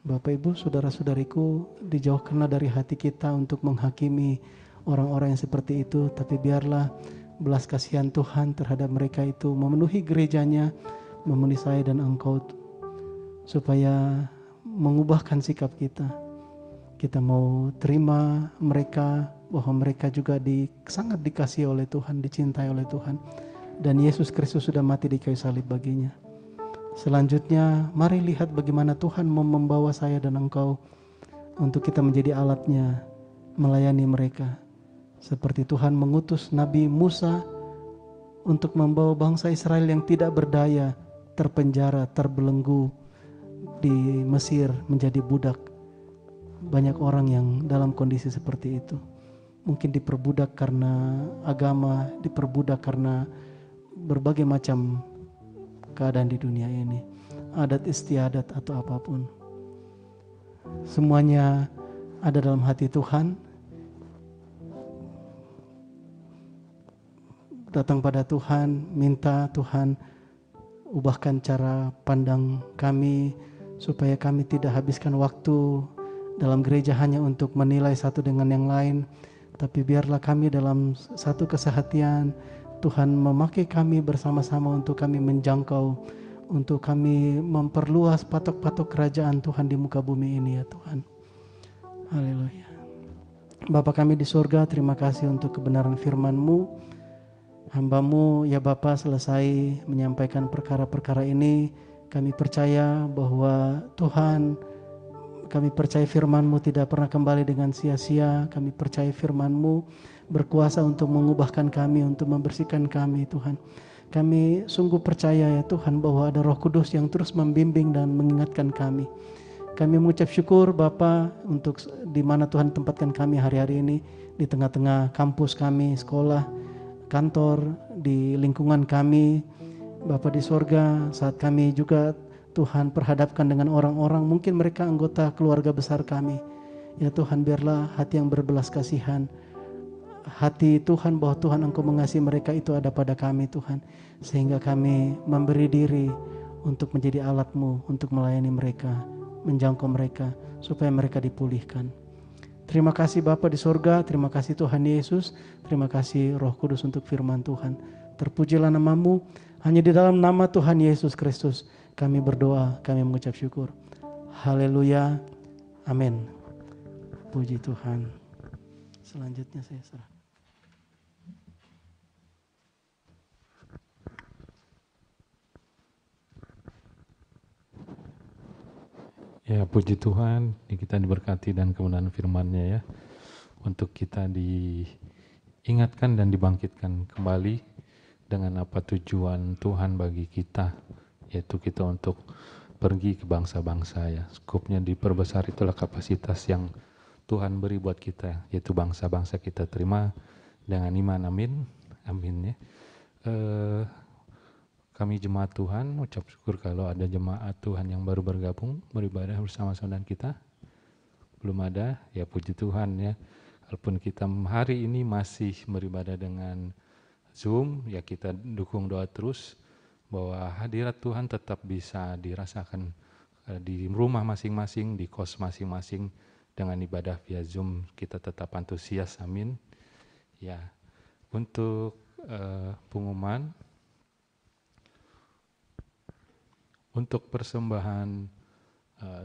Bapak Ibu, saudara-saudariku, dijauhkanlah dari hati kita untuk menghakimi orang-orang yang seperti itu, tapi biarlah belas kasihan Tuhan terhadap mereka itu memenuhi gerejanya, memenuhi saya dan engkau, supaya mengubahkan sikap kita. Kita mau terima mereka, bahwa mereka juga sangat dikasihi oleh Tuhan, dicintai oleh Tuhan. Dan Yesus Kristus sudah mati di kayu salib baginya. Selanjutnya, mari lihat bagaimana Tuhan mau membawa saya dan engkau untuk kita menjadi alatnya, melayani mereka. Seperti Tuhan mengutus Nabi Musa untuk membawa bangsa Israel yang tidak berdaya, terpenjara, terbelenggu di Mesir menjadi budak. Banyak orang yang dalam kondisi seperti itu. Mungkin diperbudak karena agama, diperbudak karena berbagai macam keadaan di dunia ini. Adat istiadat atau apapun. Semuanya ada dalam hati Tuhan. Datang pada Tuhan, minta Tuhan ubahkan cara pandang kami, supaya kami tidak habiskan waktu dalam gereja hanya untuk menilai satu dengan yang lain, tapi biarlah kami dalam satu kesehatian. Tuhan memakai kami bersama-sama untuk kami menjangkau, untuk kami memperluas patok-patok kerajaan Tuhan di muka bumi ini ya Tuhan. Haleluya. Bapa kami di surga, terima kasih untuk kebenaran firman-Mu. Hamba-Mu ya Bapa selesai menyampaikan perkara-perkara ini, kami percaya bahwa Tuhan, kami percaya firman-Mu tidak pernah kembali dengan sia-sia. Kami percaya firman-Mu berkuasa untuk mengubahkan kami, untuk membersihkan kami Tuhan. Kami sungguh percaya ya Tuhan bahwa ada Roh Kudus yang terus membimbing dan mengingatkan kami. Kami mengucap syukur Bapa untuk di mana Tuhan tempatkan kami hari-hari ini, di tengah-tengah kampus kami, sekolah, kantor, di lingkungan kami. Bapa di sorga, saat kami juga Tuhan perhadapkan dengan orang-orang, mungkin mereka anggota keluarga besar kami. Ya Tuhan, biarlah hati yang berbelas kasihan, hati Tuhan bahwa Tuhan Engkau mengasihi mereka itu ada pada kami Tuhan. Sehingga kami memberi diri untuk menjadi alat-Mu untuk melayani mereka, menjangkau mereka supaya mereka dipulihkan. Terima kasih Bapa di sorga, terima kasih Tuhan Yesus, terima kasih Roh Kudus untuk firman Tuhan. Terpujilah nama-Mu, hanya di dalam nama Tuhan Yesus Kristus kami berdoa, kami mengucap syukur. Haleluya, amin. Puji Tuhan. Selanjutnya saya serah. Ya, puji Tuhan, kita diberkati dan kebenaran firman-Nya ya. Untuk kita diingatkan dan dibangkitkan kembali dengan apa tujuan Tuhan bagi kita, yaitu kita untuk pergi ke bangsa-bangsa ya. Skupnya diperbesar, itulah kapasitas yang Tuhan beri buat kita, yaitu bangsa-bangsa kita terima dengan iman, amin, amin ya. Kami jemaat Tuhan ucap syukur kalau ada jemaat Tuhan yang baru bergabung beribadah bersama-sama dengan kita. Belum ada, ya puji Tuhan ya. Walaupun kita hari ini masih beribadah dengan Zoom, ya kita dukung doa terus bahwa hadirat Tuhan tetap bisa dirasakan di rumah masing-masing, di kos masing-masing dengan ibadah via Zoom. Kita tetap antusias, amin. Ya, untuk pengumuman, untuk persembahan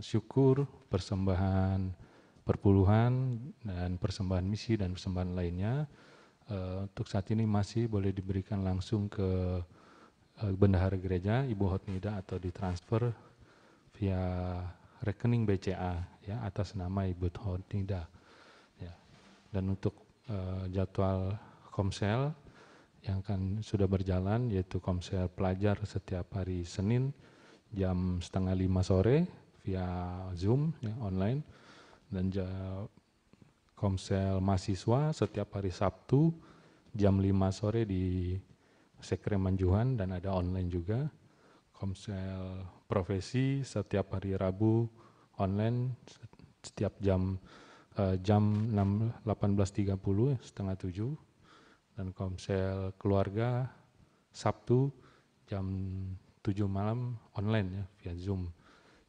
syukur, persembahan perpuluhan, dan persembahan misi dan persembahan lainnya, untuk saat ini masih boleh diberikan langsung ke bendahara gereja, Ibu Hotnida, atau ditransfer via rekening BCA ya atas nama Ibu Hotnida. Ya. Dan untuk jadwal komsel yang kan sudah berjalan, yaitu komsel pelajar setiap hari Senin jam 4:30 sore via Zoom ya, online, dan komsel mahasiswa setiap hari Sabtu jam 5 sore di Sekre Manjuhan dan ada online juga. Komsel profesi setiap hari Rabu online setiap jam 18:30 setengah 7, dan komsel keluarga Sabtu jam 7 malam online ya via Zoom.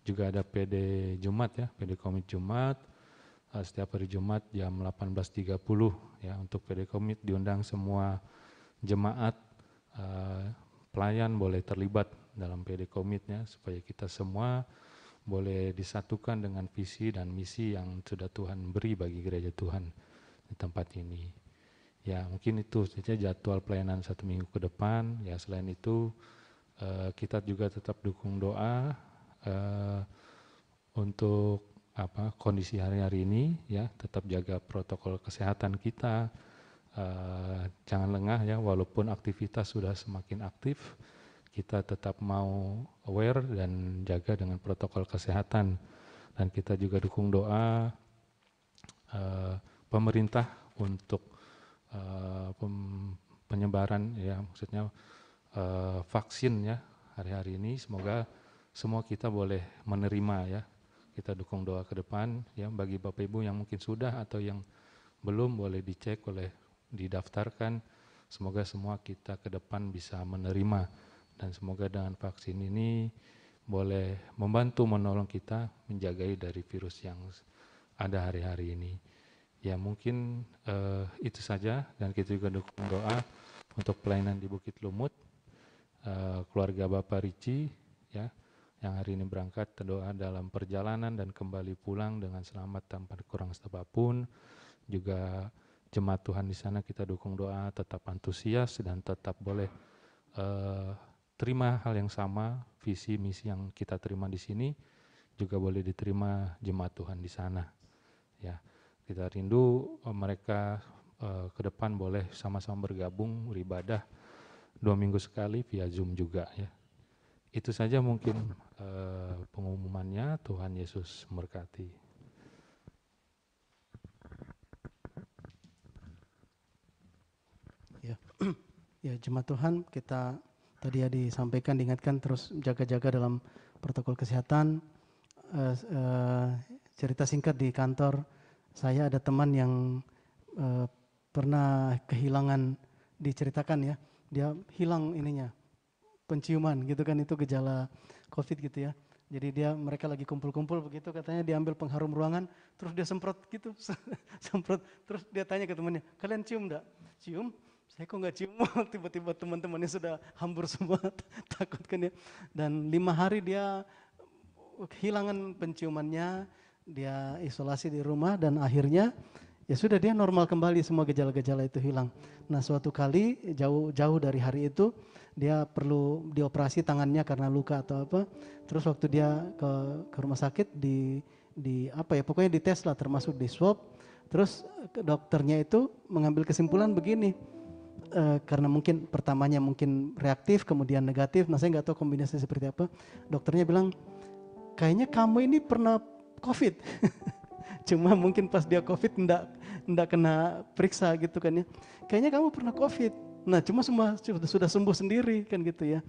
Juga ada PD Jumat ya, PD Komit Jumat setiap hari Jumat jam 18:30 ya. Untuk PD Komit diundang semua jemaat, pelayan boleh terlibat dalam PD Komitnya supaya kita semua boleh disatukan dengan visi dan misi yang sudah Tuhan beri bagi gereja Tuhan di tempat ini. Ya, mungkin itu saja jadwal pelayanan 1 minggu ke depan. Ya, selain itu kita juga tetap dukung doa untuk kondisi hari-hari ini ya, tetap jaga protokol kesehatan kita, jangan lengah ya, walaupun aktivitas sudah semakin aktif, kita tetap mau aware dan jaga dengan protokol kesehatan. Dan kita juga dukung doa pemerintah untuk penyebaran ya, maksudnya vaksin ya hari-hari ini. Semoga semua kita boleh menerima ya. Kita dukung doa ke depan ya, bagi Bapak Ibu yang mungkin sudah atau yang belum, boleh dicek, boleh didaftarkan. Semoga semua kita ke depan bisa menerima, dan semoga dengan vaksin ini boleh membantu menolong kita menjagai dari virus yang ada hari-hari ini. Ya, mungkin itu saja, dan kita juga dukung doa untuk pelayanan di Bukit Lumut, keluarga Bapak Ricci ya, yang hari ini berangkat, doa dalam perjalanan dan kembali pulang dengan selamat tanpa kurang apapun. Juga jemaat Tuhan di sana kita dukung doa tetap antusias dan tetap boleh terima hal yang sama, visi misi yang kita terima di sini juga boleh diterima jemaat Tuhan di sana. Ya, kita rindu mereka ke depan boleh sama-sama bergabung beribadah 2 minggu sekali via Zoom juga ya. Itu saja mungkin pengumumannya. Tuhan Yesus memberkati. Ya, jemaat Tuhan, kita tadi ya disampaikan, diingatkan terus jaga-jaga dalam protokol kesehatan. Cerita singkat di kantor saya, ada teman yang pernah kehilangan, diceritakan ya, dia hilang ininya, penciuman gitu kan, itu gejala COVID gitu ya. Jadi mereka lagi kumpul-kumpul begitu, katanya diambil pengharum ruangan, terus dia semprot gitu, semprot, terus dia tanya ke temannya, kalian cium enggak? Cium? Saya kok nggak cium, tiba-tiba teman-temannya sudah hambur semua, takut kan ya. Dan 5 hari dia kehilangan penciumannya, dia isolasi di rumah dan akhirnya ya sudah dia normal kembali, semua gejala-gejala itu hilang. Nah suatu kali jauh dari hari itu dia perlu dioperasi tangannya karena luka atau apa. Terus waktu dia ke rumah sakit di apa ya, pokoknya dites lah, termasuk di swab. Terus dokternya itu mengambil kesimpulan begini, karena mungkin pertamanya mungkin reaktif kemudian negatif. Nah saya nggak tahu kombinasi seperti apa. Dokternya bilang kayaknya kamu ini pernah COVID. Cuma mungkin pas dia COVID enggak kena periksa gitu kan ya. Kayaknya kamu pernah COVID. Nah cuma semua sudah sembuh sendiri kan gitu ya.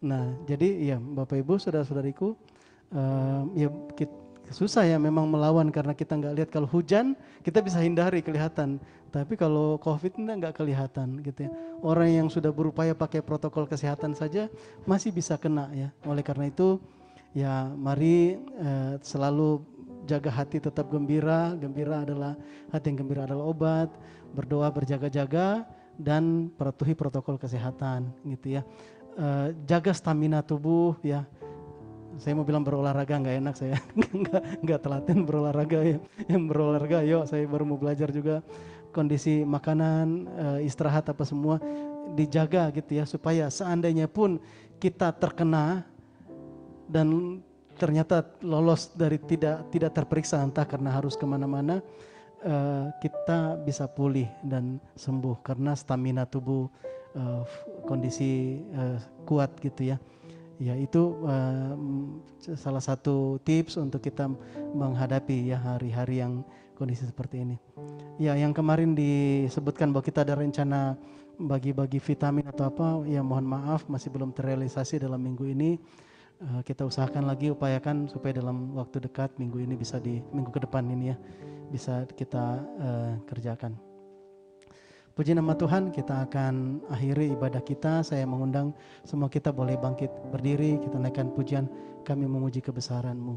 Nah jadi ya Bapak Ibu saudara-saudariku, ya susah ya memang melawan karena kita nggak lihat. Kalau hujan kita bisa hindari kelihatan. Tapi kalau COVID enggak kelihatan gitu ya. Orang yang sudah berupaya pakai protokol kesehatan saja masih bisa kena ya. Oleh karena itu ya mari selalu jaga hati tetap gembira. Hati yang gembira adalah obat. Berdoa, berjaga-jaga dan patuhi protokol kesehatan gitu ya. Jaga stamina tubuh ya. Saya mau bilang berolahraga nggak enak, saya nggak telaten berolahraga ya. Yang berolahraga, yuk saya baru mau belajar juga. Kondisi makanan, istirahat apa semua dijaga gitu ya, supaya seandainya pun kita terkena dan ternyata lolos dari tidak terperiksa, entah karena harus kemana-mana, kita bisa pulih dan sembuh karena stamina tubuh kondisi kuat gitu ya. Ya itu salah satu tips untuk kita menghadapi ya hari-hari yang kondisi seperti ini. Ya yang kemarin disebutkan bahwa kita ada rencana bagi-bagi vitamin atau apa, ya mohon maaf masih belum terrealisasi dalam minggu ini. Kita usahakan lagi, upayakan supaya dalam waktu dekat minggu ini bisa minggu ke depan ini ya bisa kita kerjakan. Puji nama Tuhan, kita akan akhiri ibadah kita. Saya mengundang semua kita boleh bangkit berdiri, kita naikkan pujian, kami memuji kebesaran-Mu.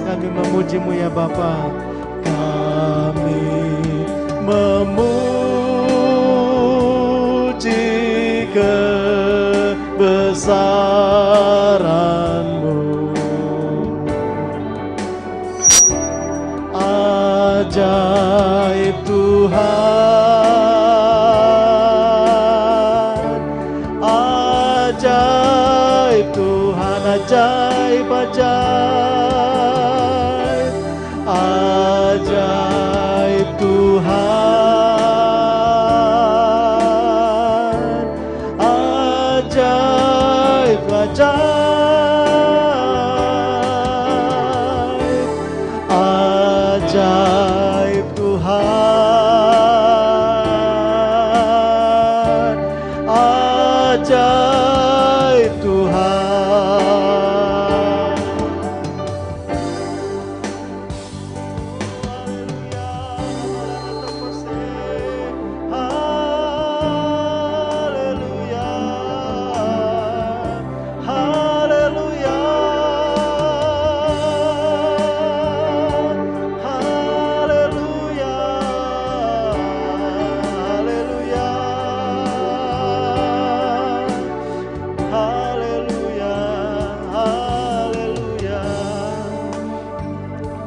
Kami memuji-Mu ya Bapa, kami memuji kebesaran-Mu, ajaib Tuhan, ajaib Tuhan, ajaib, ajaib Tuhan, ajaib, ajaib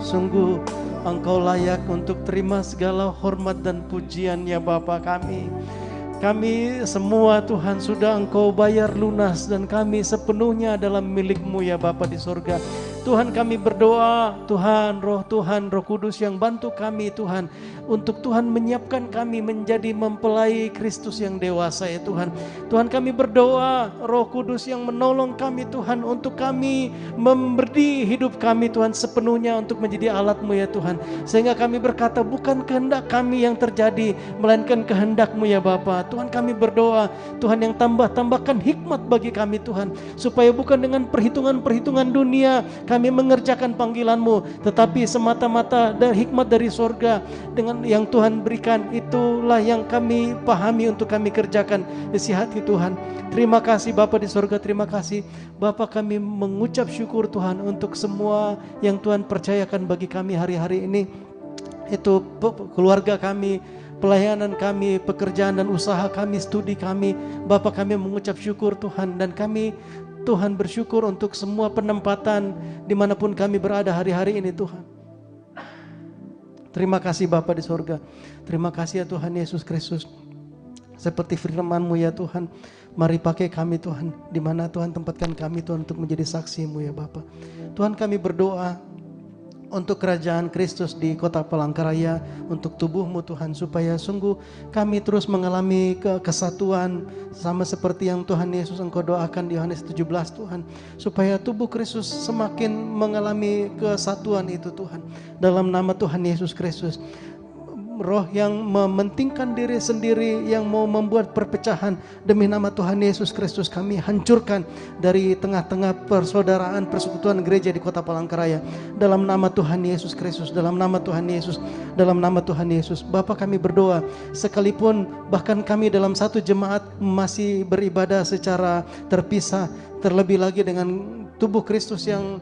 Sungguh Engkau layak untuk terima segala hormat dan pujian ya Bapa kami. Kami semua Tuhan sudah Engkau bayar lunas dan kami sepenuhnya adalah milik-Mu ya Bapa di sorga. Tuhan kami berdoa, Tuhan Roh Kudus yang bantu kami Tuhan, untuk Tuhan menyiapkan kami menjadi mempelai Kristus yang dewasa ya Tuhan. Tuhan kami berdoa, Roh Kudus yang menolong kami Tuhan, untuk kami memberi hidup kami Tuhan sepenuhnya untuk menjadi alat-Mu ya Tuhan. Sehingga kami berkata bukan kehendak kami yang terjadi, melainkan kehendak-Mu ya Bapa. Tuhan kami berdoa, Tuhan yang tambahkan hikmat bagi kami Tuhan, supaya bukan dengan perhitungan-perhitungan dunia kami mengerjakan panggilan-Mu, tetapi semata-mata dari hikmat dari sorga dengan yang Tuhan berikan, itulah yang kami pahami untuk kami kerjakan isi hati Tuhan. Terima kasih Bapa di sorga, terima kasih Bapa, kami mengucap syukur Tuhan untuk semua yang Tuhan percayakan bagi kami hari-hari ini. Itu keluarga kami, pelayanan kami, pekerjaan dan usaha kami, studi kami. Bapa kami mengucap syukur Tuhan, dan kami Tuhan bersyukur untuk semua penempatan dimanapun kami berada hari-hari ini Tuhan. Terima kasih Bapa di sorga. Terima kasih ya Tuhan Yesus Kristus. Seperti firman-Mu ya Tuhan, mari pakai kami Tuhan, di mana Tuhan tempatkan kami Tuhan untuk menjadi saksi-Mu ya Bapa. Tuhan kami berdoa untuk kerajaan Kristus di kota Palangkaraya, untuk tubuh-Mu Tuhan, supaya sungguh kami terus mengalami kesatuan sama seperti yang Tuhan Yesus Engkau doakan di Yohanes 17 Tuhan, supaya tubuh Kristus semakin mengalami kesatuan itu Tuhan, dalam nama Tuhan Yesus Kristus. Roh yang mementingkan diri sendiri, yang mau membuat perpecahan, demi nama Tuhan Yesus Kristus kami hancurkan dari tengah-tengah persaudaraan persekutuan gereja di kota Palangkaraya, dalam nama Tuhan Yesus Kristus, dalam nama Tuhan Yesus, dalam nama Tuhan Yesus. Bapa kami berdoa, sekalipun bahkan kami dalam satu jemaat masih beribadah secara terpisah, terlebih lagi dengan tubuh Kristus yang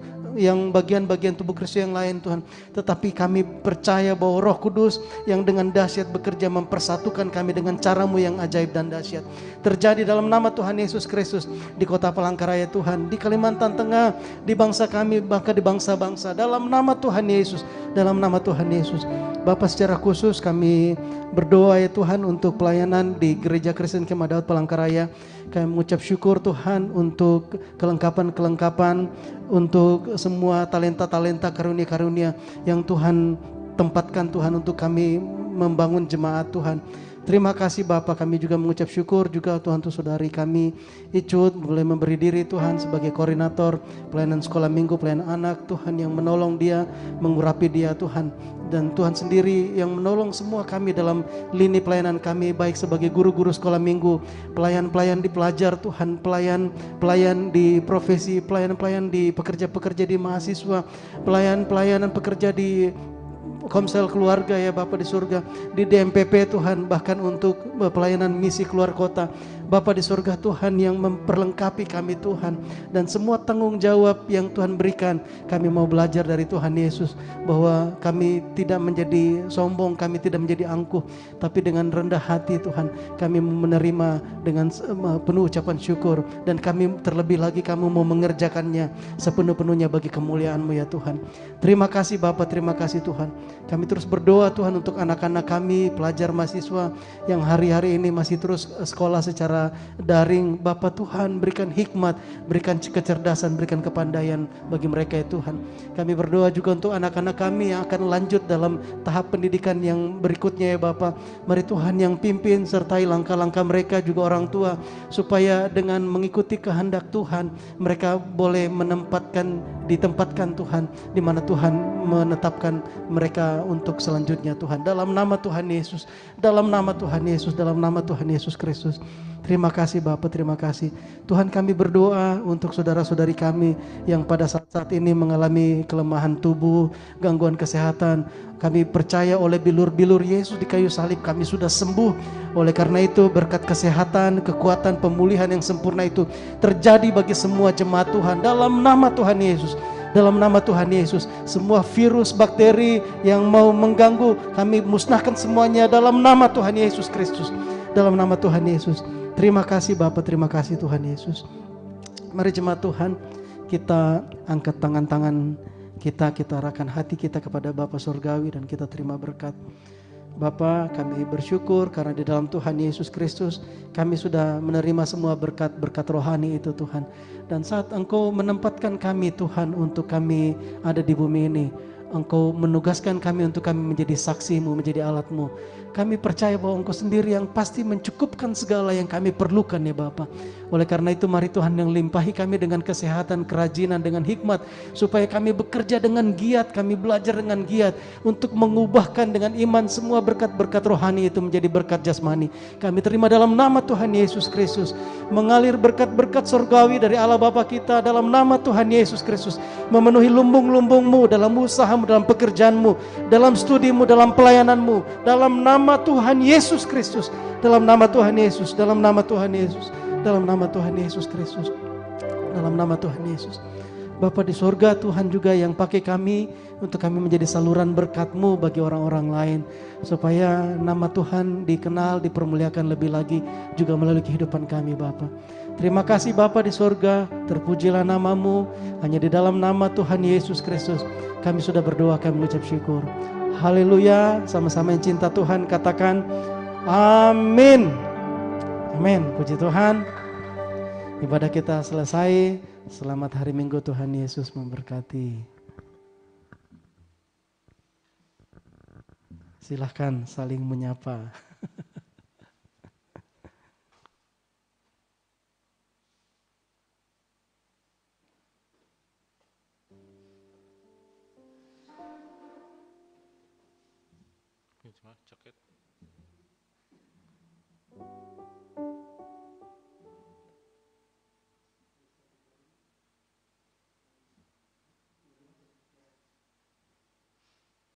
bagian-bagian tubuh Kristus yang lain Tuhan, tetapi kami percaya bahwa Roh Kudus yang dengan dahsyat bekerja mempersatukan kami dengan cara-Mu yang ajaib dan dahsyat. Terjadi dalam nama Tuhan Yesus Kristus di kota Palangkaraya Tuhan, di Kalimantan Tengah, di bangsa kami, bahkan di bangsa-bangsa, dalam nama Tuhan Yesus, dalam nama Tuhan Yesus. Bapa, secara khusus kami berdoa ya Tuhan untuk pelayanan di Gereja Kristen Kemah Daud Palangkaraya. Kami mengucap syukur Tuhan untuk kelengkapan, untuk semua talenta-talenta, karunia-karunia yang Tuhan tempatkan Tuhan untuk kami membangun jemaat Tuhan. Terima kasih Bapa, kami juga mengucap syukur juga Tuhan untuk saudari kami Icut boleh memberi diri Tuhan sebagai koordinator pelayanan sekolah minggu, pelayanan anak Tuhan, yang menolong dia, mengurapi dia Tuhan. Dan Tuhan sendiri yang menolong semua kami dalam lini pelayanan kami, baik sebagai guru-guru sekolah minggu, pelayan-pelayan di pelajar Tuhan, pelayan di profesi, pelayan-pelayan di pekerja-pekerja di mahasiswa, pelayanan pekerja di Komsel keluarga ya Bapa di surga, di DMPP Tuhan, bahkan untuk pelayanan misi keluar kota. Bapa di surga Tuhan yang memperlengkapi kami Tuhan, dan semua tanggung jawab yang Tuhan berikan, kami mau belajar dari Tuhan Yesus bahwa kami tidak menjadi sombong, kami tidak menjadi angkuh, tapi dengan rendah hati Tuhan kami menerima dengan penuh ucapan syukur, dan kami terlebih lagi kami mau mengerjakannya sepenuh-penuhnya bagi kemuliaan-Mu ya Tuhan. Terima kasih Bapa, terima kasih Tuhan. Kami terus berdoa Tuhan untuk anak-anak kami, pelajar mahasiswa yang hari-hari ini masih terus sekolah secara daring. Bapa Tuhan, berikan hikmat, berikan kecerdasan, berikan kepandaian bagi mereka ya Tuhan. Kami berdoa juga untuk anak-anak kami yang akan lanjut dalam tahap pendidikan yang berikutnya ya Bapa. Mari Tuhan yang pimpin, sertai langkah-langkah mereka juga orang tua, supaya dengan mengikuti kehendak Tuhan mereka boleh ditempatkan Tuhan di mana Tuhan menetapkan mereka untuk selanjutnya Tuhan. Dalam nama Tuhan Yesus, dalam nama Tuhan Yesus, dalam nama Tuhan Yesus Kristus. Terima kasih Bapa, terima kasih Tuhan. Kami berdoa untuk saudara-saudari kami yang pada saat-saat ini mengalami kelemahan tubuh, gangguan kesehatan. Kami percaya oleh bilur-bilur Yesus di kayu salib kami sudah sembuh. Oleh karena itu berkat kesehatan, kekuatan, pemulihan yang sempurna itu terjadi bagi semua jemaat Tuhan dalam nama Tuhan Yesus. Dalam nama Tuhan Yesus, semua virus, bakteri yang mau mengganggu, kami musnahkan semuanya dalam nama Tuhan Yesus Kristus. Dalam nama Tuhan Yesus. Terima kasih Bapa, terima kasih Tuhan Yesus. Mari jemaat Tuhan, kita angkat tangan-tangan Kita arahkan hati kita kepada Bapa Surgawi dan kita terima berkat. Bapa, kami bersyukur karena di dalam Tuhan Yesus Kristus kami sudah menerima semua berkat-berkat rohani itu Tuhan. Dan saat Engkau menempatkan kami Tuhan untuk kami ada di bumi ini, Engkau menugaskan kami untuk kami menjadi saksi-Mu, menjadi alat-Mu. Kami percaya bahwa Engkau sendiri yang pasti mencukupkan segala yang kami perlukan ya Bapa. Oleh karena itu mari Tuhan yang limpahi kami dengan kesehatan, kerajinan, dengan hikmat. Supaya kami bekerja dengan giat, kami belajar dengan giat. Untuk mengubahkan dengan iman semua berkat-berkat rohani itu menjadi berkat jasmani. Kami terima dalam nama Tuhan Yesus Kristus. Mengalir berkat-berkat surgawi dari Allah Bapa kita dalam nama Tuhan Yesus Kristus. Memenuhi lumbung-lumbung-Mu dalam usahamu, dalam pekerjaanmu, dalam studimu, dalam pelayananmu. Dalam nama Tuhan Yesus Kristus. Dalam nama Tuhan Yesus. Dalam nama Tuhan Yesus. Dalam nama Tuhan Yesus Kristus. Dalam nama Tuhan Yesus. Bapa di sorga, Tuhan juga yang pakai kami untuk kami menjadi saluran berkat-Mu bagi orang-orang lain. Supaya nama Tuhan dikenal, dipermuliakan lebih lagi juga melalui kehidupan kami Bapa. Terima kasih Bapa di sorga, terpujilah nama-Mu. Hanya di dalam nama Tuhan Yesus Kristus kami sudah berdoa, kami mengucap syukur. Haleluya, sama-sama yang cinta Tuhan katakan amin. Amin, puji Tuhan. Ibadah kita selesai. Selamat hari Minggu, Tuhan Yesus memberkati. Silahkan saling menyapa. Jaket.